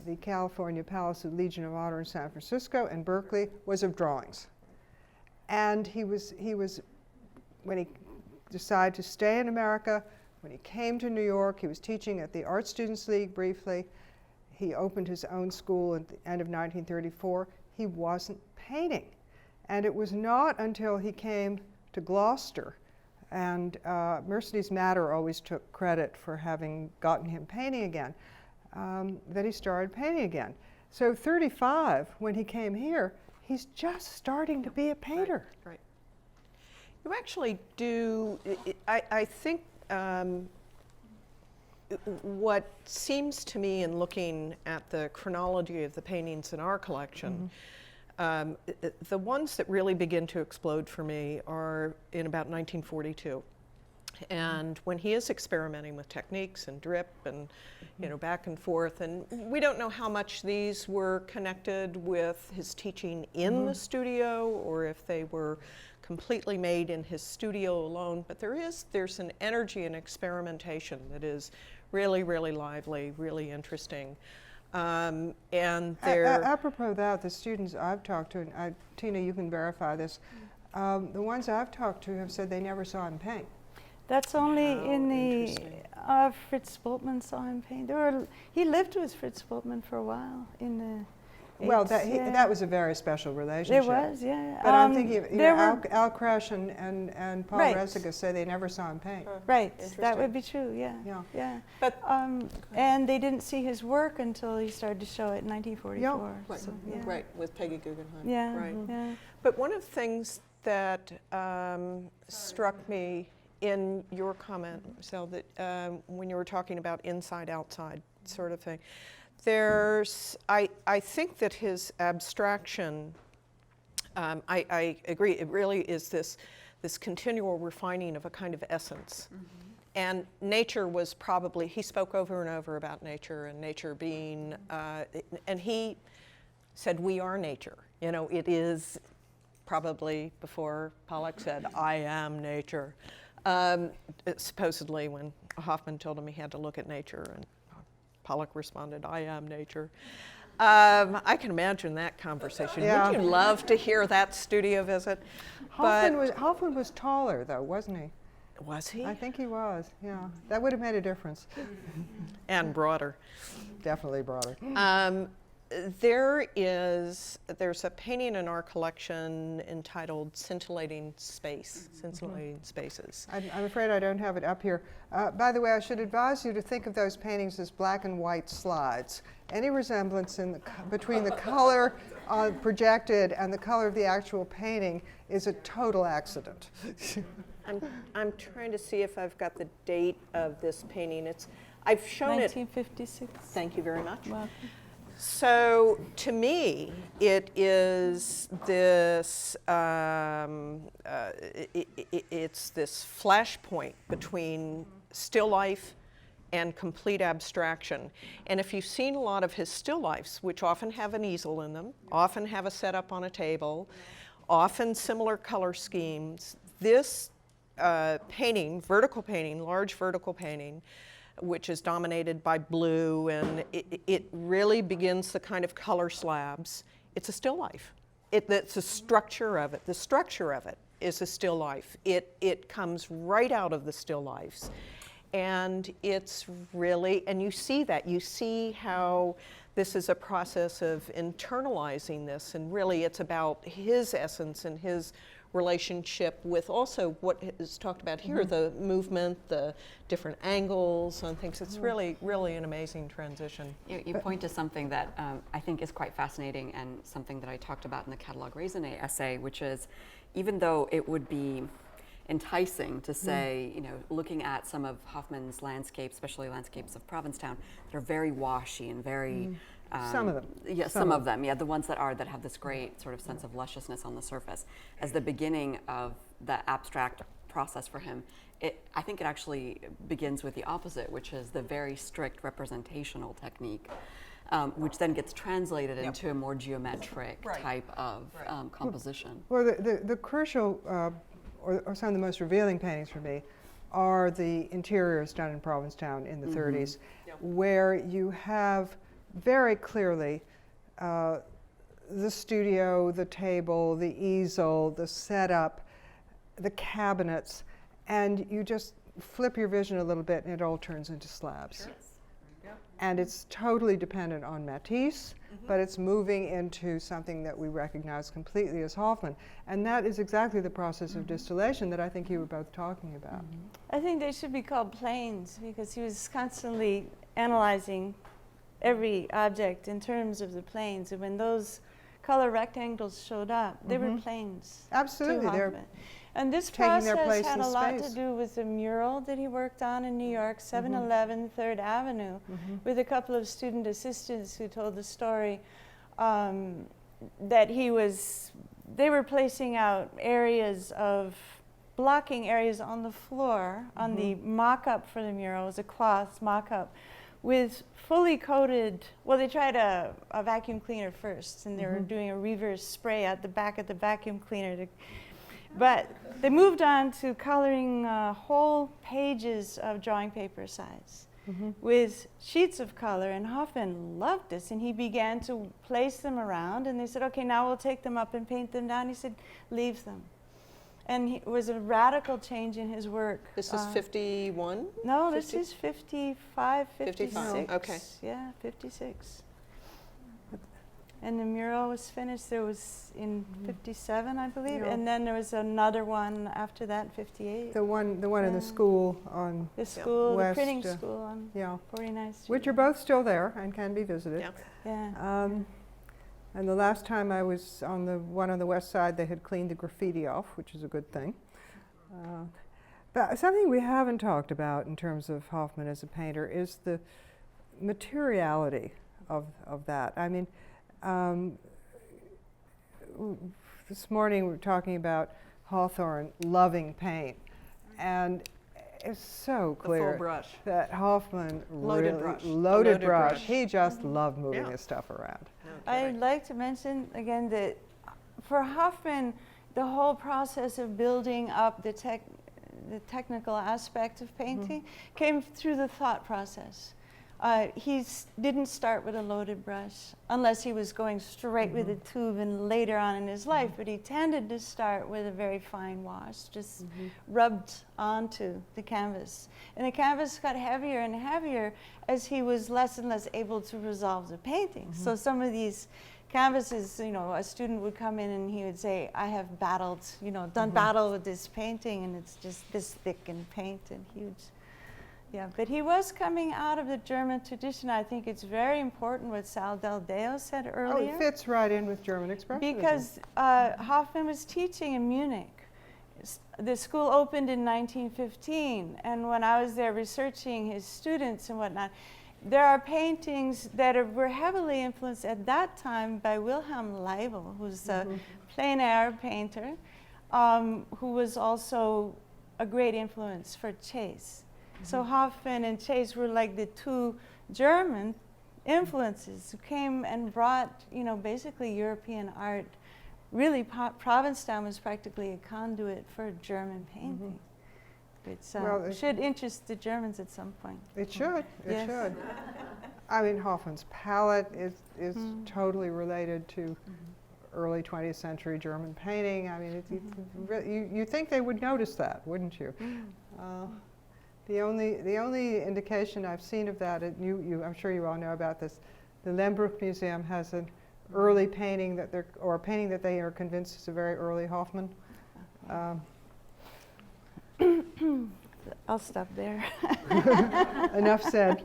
the California Palace of Legion of Honor in San Francisco and Berkeley, was of drawings. And he was, when he decided to stay in America, when he came to New York, he was teaching at the Art Students League briefly. He opened his own school at the end of 1934. He wasn't painting. And it was not until he came to Gloucester, and Mercedes Matter always took credit for having gotten him painting again, that he started painting again. So 35, when he came here, he's just starting to be a painter. Right. You actually do, I think, what seems to me in looking at the chronology of the paintings in our collection, the ones that really begin to explode for me are in about 1942. And when he is experimenting with techniques and drip and, you know, back and forth, and we don't know how much these were connected with his teaching in the studio or if they were completely made in his studio alone, but there's an energy and experimentation that is really, really lively, really interesting. And there. Apropos that, the students I've talked to, and Tina, you can verify this, the ones I've talked to have said they never saw him paint. That's only in the, interesting. Fritz Bultmann saw him paint. He lived with Fritz Bultmann for a while in the Well, eighties, that was a very special relationship. There was, yeah. But I'm thinking, you there know, were, Al Kresch and Paul Right. Resiga say they never saw him paint. right, that Interesting. would be true, yeah. Yeah. Yeah. But- And they didn't see his work until he started to show it in 1944. Yeah. Right, So, yeah. right, with Peggy Guggenheim. Yeah, Right. yeah. But one of the things that struck me in your comment, Marcel, that when you were talking about inside outside sort of thing, I think that his abstraction, I agree, it really is this continual refining of a kind of essence. And nature was probably, he spoke over and over about nature and nature being, and he said, we are nature. You know, it is probably before Pollock said, I am nature. Supposedly when Hofmann told him he had to look at nature, and Pollock responded, I am nature. I can imagine that conversation. Yeah. Would you love to hear that studio visit? Hofmann was taller, though, wasn't he? Was he? I think he was, yeah. That would have made a difference. And broader. Definitely broader. There's a painting in our collection entitled Scintillating Space, Scintillating Spaces. I'm afraid I don't have it up here. By the way, I should advise you to think of those paintings as black and white slides. Any resemblance between the color projected and the color of the actual painting is a total accident. I'm trying to see if I've got the date of this painting. I've shown it. 1956. Thank you very much. Welcome. So to me, it is this. It's this flashpoint between still life and complete abstraction. And if you've seen a lot of his still lifes, which often have an easel in them, often have a setup on a table, often similar color schemes, this painting, vertical painting, large vertical painting, which is dominated by blue, and it really begins the kind of color slabs. It's a still life. It's a structure of it. The structure of it is a still life. It comes right out of the still lifes. And it's really, and you see that. You see how this is a process of internalizing this, and really it's about his essence and his relationship with also what is talked about here, the movement, the different angles and things. It's really, really an amazing transition. You point to something that I think is quite fascinating, and something that I talked about in the Catalogue Raisonné essay, which is, even though it would be enticing to say, you know, looking at some of Hofmann's landscapes, especially landscapes of Provincetown, that are very washy and very Some of them. Yeah, some of them. Yeah, the ones that have this great sort of sense of lusciousness on the surface. As the beginning of the abstract process for him, I think it actually begins with the opposite, which is the very strict representational technique, which then gets translated into a more geometric type of composition. Well, the crucial, or some of the most revealing paintings for me, are the interiors done in Provincetown in the 30s, where you have very clearly the studio, the table, the easel, the setup, the cabinets, and you just flip your vision a little bit and it all turns into slabs. Sure. And it's totally dependent on Matisse, but it's moving into something that we recognize completely as Hofmann. And that is exactly the process of distillation that I think you were both talking about. I think they should be called planes, because he was constantly analyzing every object in terms of the planes. And when those color rectangles showed up, they were planes. Absolutely. To They're Hofmann. And this taking their process place had in a lot space. to do with the mural that he worked on in New York, 711 3rd Avenue, with a couple of student assistants who told the story that they were placing out areas of, blocking areas on the floor, on the mock-up for the mural. It was a cloth mock-up with fully coated, well, they tried a vacuum cleaner first, and they were doing a reverse spray at the back of the vacuum cleaner. But they moved on to coloring whole pages of drawing paper size with sheets of color, and Hofmann loved this, and he began to place them around, and they said, okay, now we'll take them up and paint them down. He said, leave them. And it was a radical change in his work. This is 51? No, this is 55, 56. 55, okay. Yeah, 56. And the mural was finished. There was in 57, I believe, and then there was another one after that in 58. the one in the school on The school, West, the printing school on 49th Street. which are both still there and can be visited. Yeah. Yeah. And the last time I was on the one on the west side, they had cleaned the graffiti off, which is a good thing. But something we haven't talked about in terms of Hofmann as a painter is the materiality of that. I mean, this morning we were talking about Hawthorne loving paint, and it's so clear brush. that Hoffman Loaded really brush. loaded Loaded brush. brush. He just loved moving Yeah. his stuff around. I'd like to mention again that for Hofmann, the whole process of building up the technical aspect of painting came through the thought process. He didn't start with a loaded brush unless he was going straight with a tube and later on in his life, but he tended to start with a very fine wash, just rubbed onto the canvas. And the canvas got heavier and heavier as he was less and less able to resolve the painting. So some of these canvases, you know, a student would come in and he would say, I have battled, you know, done battle with this painting, and it's just this thick in paint and huge. Yeah, but he was coming out of the German tradition. I think it's very important what Sal Del Deo said Oh, earlier. it fits right in with German expressionism. Because Hofmann was teaching in Munich. The school opened in 1915, and when I was there researching his students and whatnot, there are paintings that were heavily influenced at that time by Wilhelm Leibl, who's a plein air painter, who was also a great influence for Chase. So Hofmann and Chase were like the two German influences who came and brought, you know, basically European art. Really, Provincetown was practically a conduit for German painting, which Well, should interest the Germans at some point. It should. It Yes. should. I mean, Hoffmann's palette is totally related to early 20th century German painting. I mean, you think they would notice that, wouldn't you? The only indication I've seen of that, I'm sure you all know about this, the Lembruch Museum has an early painting or a painting that they are convinced is a very early Hoffmann. I'll stop there. Enough said.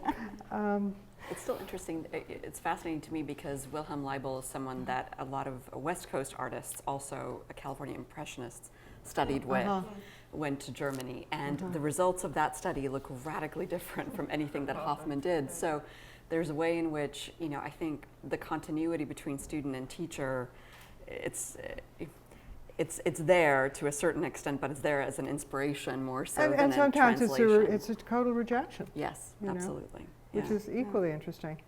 It's still interesting. It's fascinating to me because Wilhelm Leibl is someone that a lot of West Coast artists, also California Impressionists, studied with, went to Germany. And the results of that study look radically different from anything that Hofmann did. So there's a way in which, you know, I think the continuity between student and teacher, it's there to a certain extent, but it's there as an inspiration more so than and sometimes a translation. it's a total rejection. Yes, you know, absolutely. which Yeah. is equally interesting.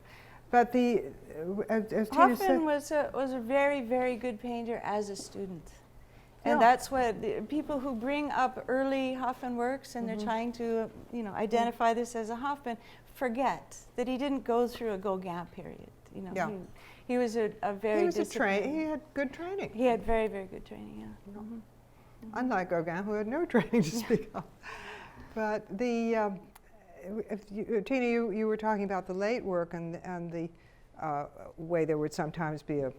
But as Tina Hoffmann said, was a very, very good painter as a student. And Yeah. that's what people who bring up early Hoffmann works and they're trying to, you know, identify this as a Hoffmann, forget that he didn't go through a Gauguin period. You know, Yeah. he was a very he disciplined. he had good training. He had very, very good training. Yeah. Unlike Gauguin, who had no training to speak of. But Tina, you were talking about the late work and the way there would sometimes be a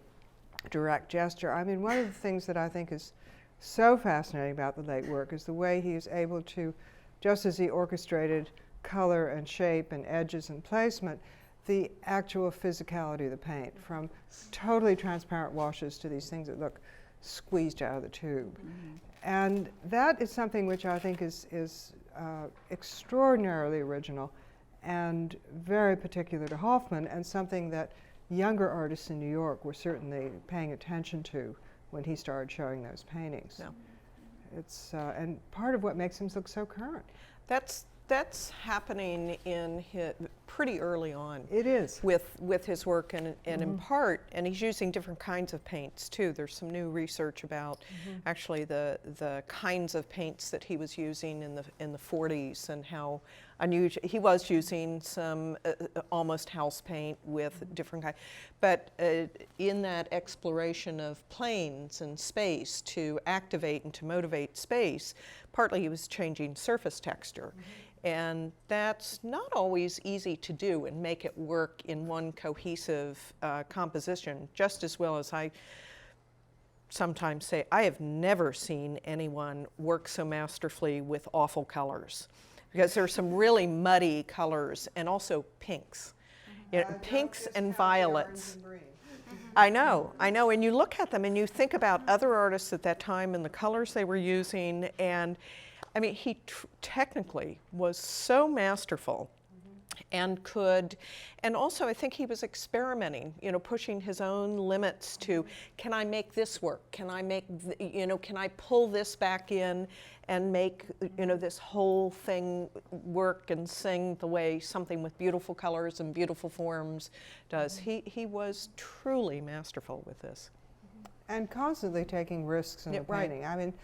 direct gesture. I mean, one of the things that I think is so fascinating about the late work is the way he is able to, just as he orchestrated color and shape and edges and placement, the actual physicality of the paint, from totally transparent washes to these things that look squeezed out of the tube. And that is something which I think is extraordinarily original and very particular to Hofmann, and something that younger artists in New York were certainly paying attention to when he started showing those paintings. Yeah. It's and part of what makes him look so current. That's happening in pretty early on. It is. With his work, and in part, and he's using different kinds of paints too. There's some new research about actually the kinds of paints that he was using in the 40s, and how unusual he was using some almost house paint with different kinds. But in that exploration of planes and space to activate and to motivate space, partly he was changing surface texture. And that's not always easy to do and make it work in one cohesive composition, just as well as I sometimes say, I have never seen anyone work so masterfully with awful colors, because there are some really muddy colors, and also pinks. You know, pinks and violets. I know, and you look at them and you think about other artists at that time and the colors they were using, and I mean, he technically was so masterful and and also I think he was experimenting, you know, pushing his own limits to, can I make this work? Can I make, you know, can I pull this back in and make, you know, this whole thing work and sing the way something with beautiful colors and beautiful forms does? He was truly masterful with this. And constantly taking risks in Yeah, the right. painting. I mean,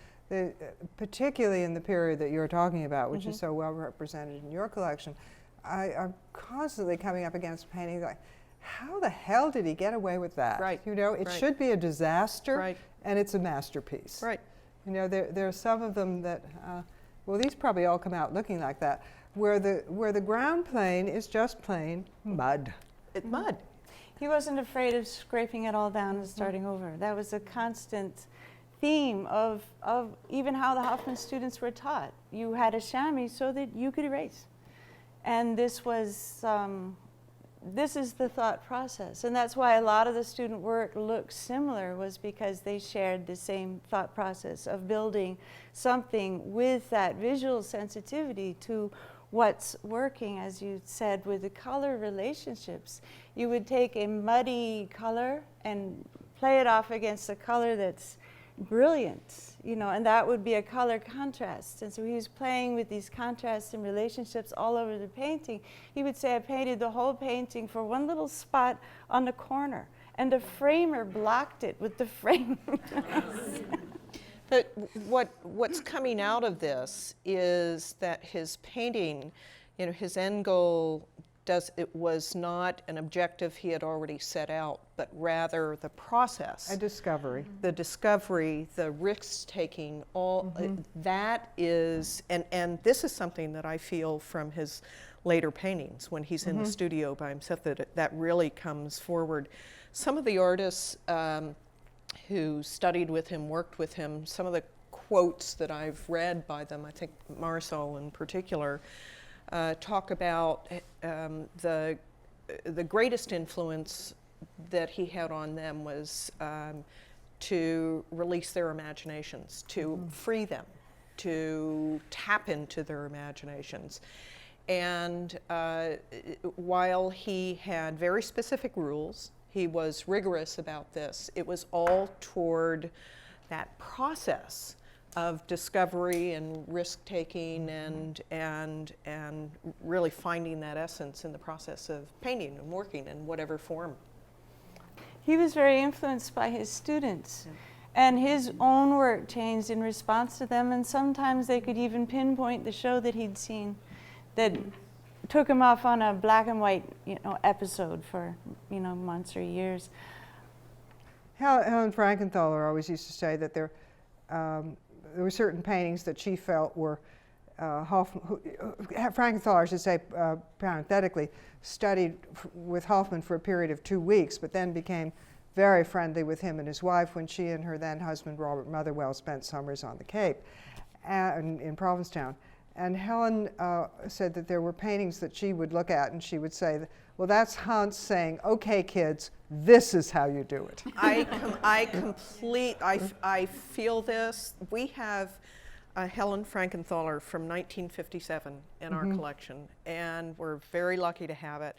particularly in the period that you're talking about, which is so well represented in your collection, I'm constantly coming up against paintings like, how the hell did he get away with that? Right, You know, it right. should be a disaster, Right. and it's a masterpiece. Right. You know, there are some of them that, well, these probably all come out looking like that, where the ground plane is just plain mud. It's mud. He wasn't afraid of scraping it all down and starting over. That was a constant theme of even how the Hofmann students were taught. You had a chamois so that you could erase. And this was, this is the thought process. And that's why a lot of the student work looks similar, was because they shared the same thought process of building something with that visual sensitivity to what's working, as you said, with the color relationships. You would take a muddy color and play it off against a color that's brilliant, you know, and that would be a color contrast. And so he was playing with these contrasts and relationships all over the painting. He would say, I painted the whole painting for one little spot on the corner, and the framer blocked it with the frame. But what's coming out of this is that his painting, you know, his end goal was not an objective he had already set out, but rather the process. A discovery. The discovery, the risk-taking, all that is, and this is something that I feel from his later paintings when he's in the studio by himself, that really comes forward. Some of the artists who studied with him, worked with him, some of the quotes that I've read by them, I think Marisol in particular, talk about the greatest influence that he had on them was to release their imaginations, to free them, to tap into their imaginations. And while he had very specific rules, he was rigorous about this, it was all toward that process of discovery and risk-taking and really finding that essence in the process of painting and working in whatever form. He was very influenced by his students, and his own work changed in response to them, and sometimes they could even pinpoint the show that he'd seen that took him off on a black and white, you know, episode for, you know, months or years. Helen Frankenthaler always used to say that there were certain paintings that she felt were Frankenthaler, I should say, parenthetically, studied with Hofmann for a period of 2 weeks, but then became very friendly with him and his wife when she and her then husband, Robert Motherwell, spent summers on the Cape in Provincetown. And Helen said that there were paintings that she would look at and she would say, well, that's Hans saying, okay, kids, this is how you do it. I feel this. We have Helen Frankenthaler from 1957 in our collection, and we're very lucky to have it.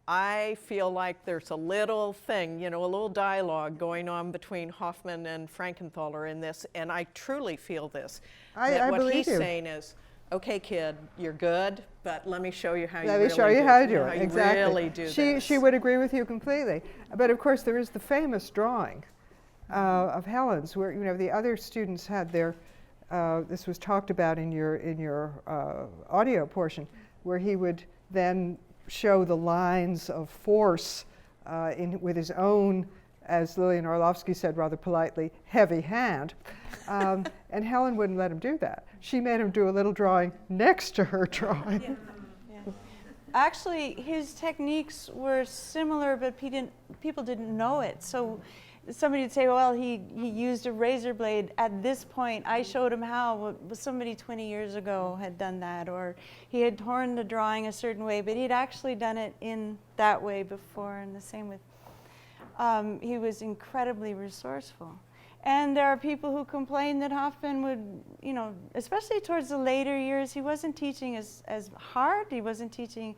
I feel like there's a little thing, you know, a little dialogue going on between Hofmann and Frankenthaler in this, and I truly feel this. I what believe he's you. saying is, okay, kid, you're good, but let me show you how Let me show you how to do it. you Exactly. really do this. She would agree with you completely. But of course, there is the famous drawing of Helen's, where, you know, the other students had their. This was talked about in your audio portion, where he would then show the lines of force with his own, as Lillian Orlovsky said rather politely, heavy hand. And Helen wouldn't let him do that. She made him do a little drawing next to her drawing. Yeah. Actually, his techniques were similar, but people didn't know it. So somebody would say, well, he used a razor blade at this point. I showed him how. Somebody 20 years ago had done that, or he had torn the drawing a certain way, but he'd actually done it in that way before, and the same with, he was incredibly resourceful. And there are people who complain that Hofmann would, you know, especially towards the later years, he wasn't teaching as hard, he wasn't teaching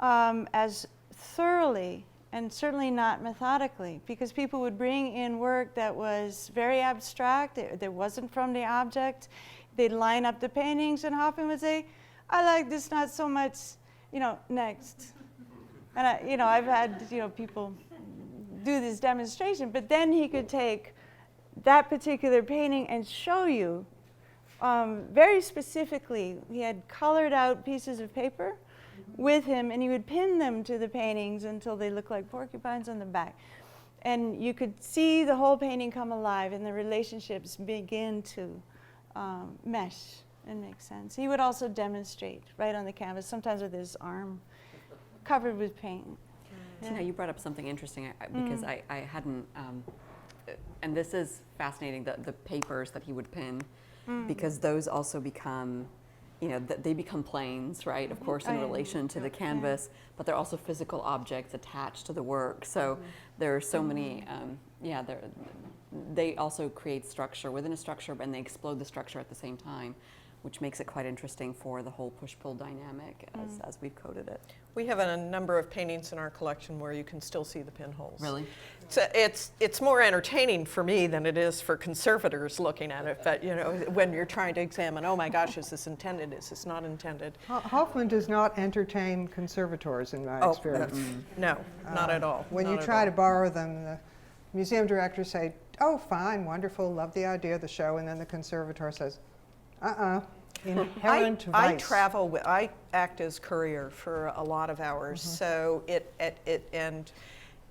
as thoroughly, and certainly not methodically, because people would bring in work that was very abstract, that wasn't from the object. They'd line up the paintings, and Hofmann would say, I like this not so much, you know, next. And I've had, you know, people do this demonstration, but then he could take that particular painting and show you very specifically. He had colored out pieces of paper with him, and he would pin them to the paintings until they looked like porcupines on the back. And you could see the whole painting come alive, and the relationships begin to mesh and make sense. He would also demonstrate right on the canvas, sometimes with his arm covered with paint. Tina, you brought up something interesting because I hadn't, and this is fascinating, the papers that he would pin, because those also become, you know, they become planes, right, of course, in relation to the canvas, but they're also physical objects attached to the work. So there are so many, they also create structure within a structure, and they explode the structure at the same time, which makes it quite interesting for the whole push-pull dynamic as we've coded it. We have a number of paintings in our collection where you can still see the pinholes. Really? So it's more entertaining for me than it is for conservators looking at it. But you know, when you're trying to examine, oh my gosh, is this intended? Is this not intended? Hofmann does not entertain conservators, in my experience. No, not at all. When you try to borrow them, the museum directors say, "Oh, fine, wonderful, love the idea of the show," and then the conservator says, inherent vice. I travel with, I act as courier for a lot of hours, so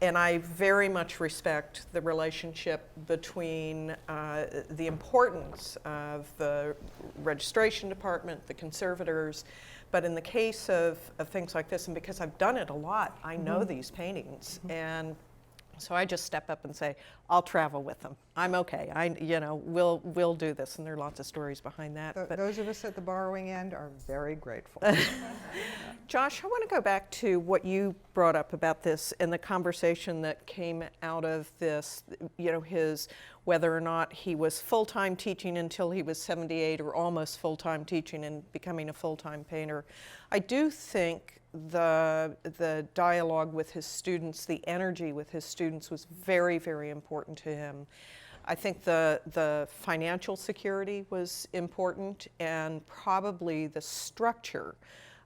and I very much respect the relationship between the importance of the registration department, the conservators, but in the case of things like this, and because I've done it a lot, I know these paintings, and so I just step up and say, I'll travel with them. I'm okay. We'll do this. And there are lots of stories behind that. But those of us at the borrowing end are very grateful. Josh, I want to go back to what you brought up about this and the conversation that came out of this, you know, whether or not he was full-time teaching until he was 78 or almost full-time teaching and becoming a full-time painter. I do think the dialogue with his students, the energy with his students was very, very important to him. I think the financial security was important, and probably the structure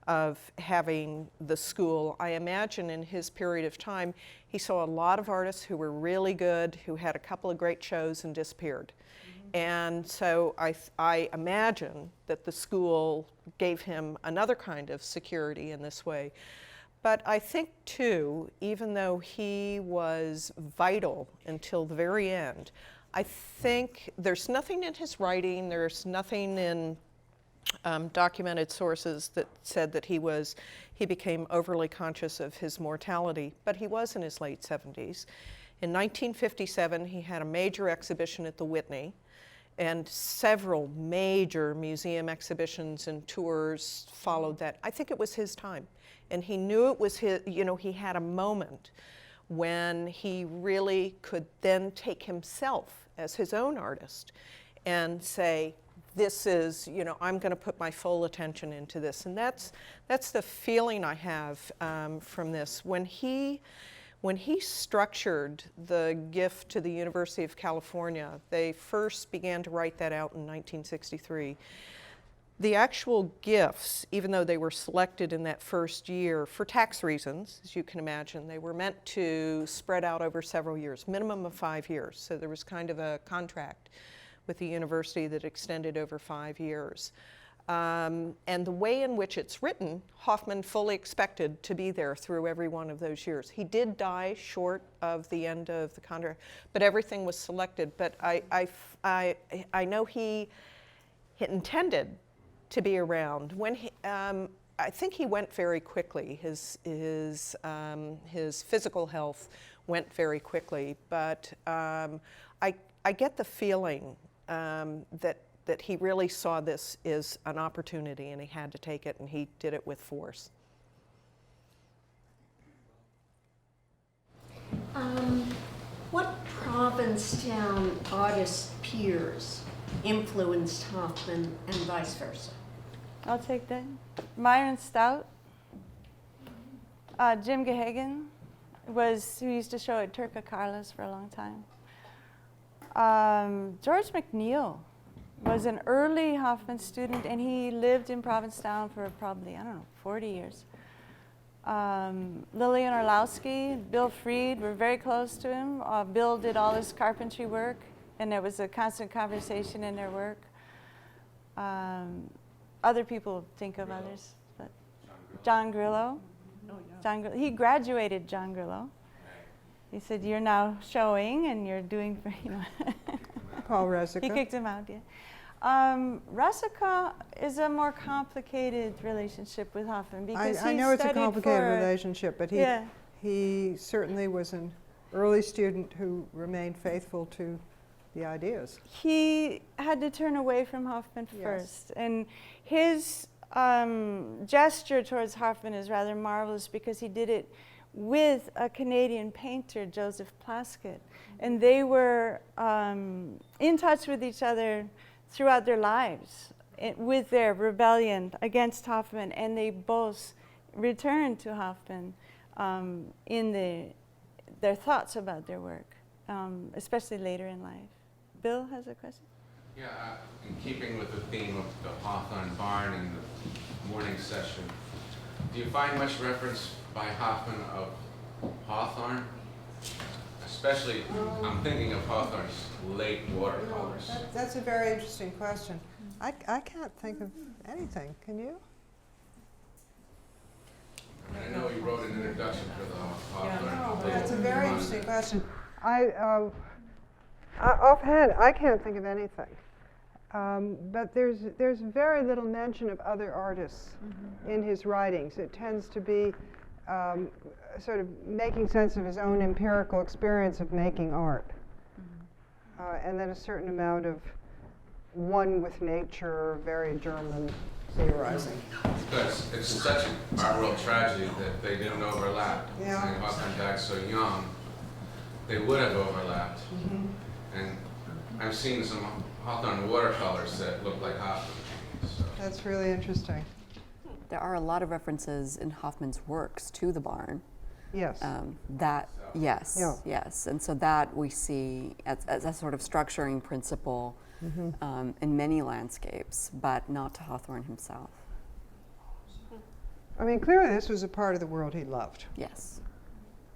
of having the school. I imagine in his period of time, he saw a lot of artists who were really good, who had a couple of great shows and disappeared. And so I imagine that the school gave him another kind of security in this way. But I think, too, even though he was vital until the very end, I think there's nothing in his writing, there's nothing in documented sources that said that he became overly conscious of his mortality, but he was in his late 70s. In 1957, he had a major exhibition at the Whitney, and several major museum exhibitions and tours followed that. I think it was his time, and he knew it was his, you know, he had a moment when he really could then take himself as his own artist and say, this is, you know, I'm going to put my full attention into this. And that's the feeling I have from this. When he structured the gift to the University of California, they first began to write that out in 1963. The actual gifts, even though they were selected in that first year for tax reasons, as you can imagine, they were meant to spread out over several years, minimum of 5 years. So there was kind of a contract with the university that extended over 5 years. And the way in which it's written, Hofmann fully expected to be there through every one of those years. He did die short of the end of the contract, but everything was selected. But I know he intended to be around. When I think he went very quickly. His physical health went very quickly, but I get the feeling that he really saw this as an opportunity, and he had to take it, and he did it with force. What Provincetown artist peers influenced Hofmann and vice versa? I'll take that. Myron Stout, Jim Gahagan who used to show at Turca Carlos for a long time. George McNeil was an early Hofmann student, and he lived in Provincetown for probably, 40 years. Lillian Orlowski, Bill Fried were very close to him. Bill did all his carpentry work, and there was a constant conversation in their work. Other people think of others, but John Grillo. He graduated John Grillo. He said, "You're now showing, and you're doing," Paul Resica. He kicked him out, yeah. Resica is a more complicated relationship with Hofmann because I know it's a complicated relationship, but he certainly was an early student who remained faithful to the ideas. He had to turn away from Hofmann first, and his gesture towards Hofmann is rather marvelous because he did it with a Canadian painter, Joseph Plaskett, and they were in touch with each other throughout their lives with their rebellion against Hofmann, and they both returned to Hofmann in their thoughts about their work, especially later in life. Bill has a question? Yeah, in keeping with the theme of the Hawthorne Barn and the morning session, do you find much reference by Hofmann of Hawthorne? Especially, I'm thinking of Hawthorne's late watercolors. That's a very interesting question. I can't think of anything. Can you? I know he wrote an introduction for the Hawthorne. That's a very interesting question. Offhand, I can't think of anything. But there's very little mention of other artists in his writings. It tends to be sort of making sense of his own empirical experience of making art. And then a certain amount of one with nature, very German theorizing. Because it's such an art world tragedy that they didn't overlap. Yeah. And Hawthorne died so young, they would have overlapped. And I've seen some Hawthorne watercolors that look like Hofmann. So. That's really interesting. There are a lot of references in Hofmann's works to the barn. Yes. Yes, and so that we see as a sort of structuring principle in many landscapes, but not to Hawthorne himself. I mean, clearly this was a part of the world he loved. Yes.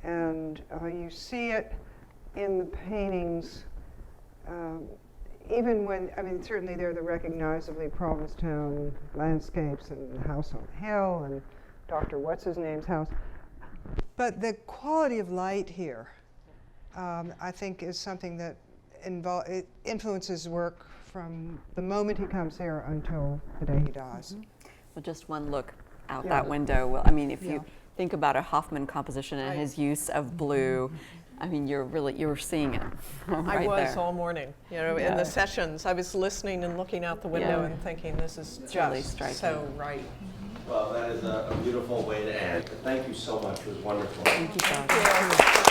And you see it in the paintings, even when, I mean, certainly they're the recognizably Provincetown landscapes and the house on the hill and Dr. What's-His-Name's house. But the quality of light here, I think, is something that it influences work from the moment he comes here until the day he dies. Well, just one look out that window. Well, I mean, if you think about a Hofmann composition and his use of blue, I mean, you're seeing it right I was there. all morning, in the sessions. I was listening and looking out the window and thinking, this is It's just really striking. so right. Well, that is a beautiful way to end. Thank you so much. It was wonderful. Thank you, John. Thank you.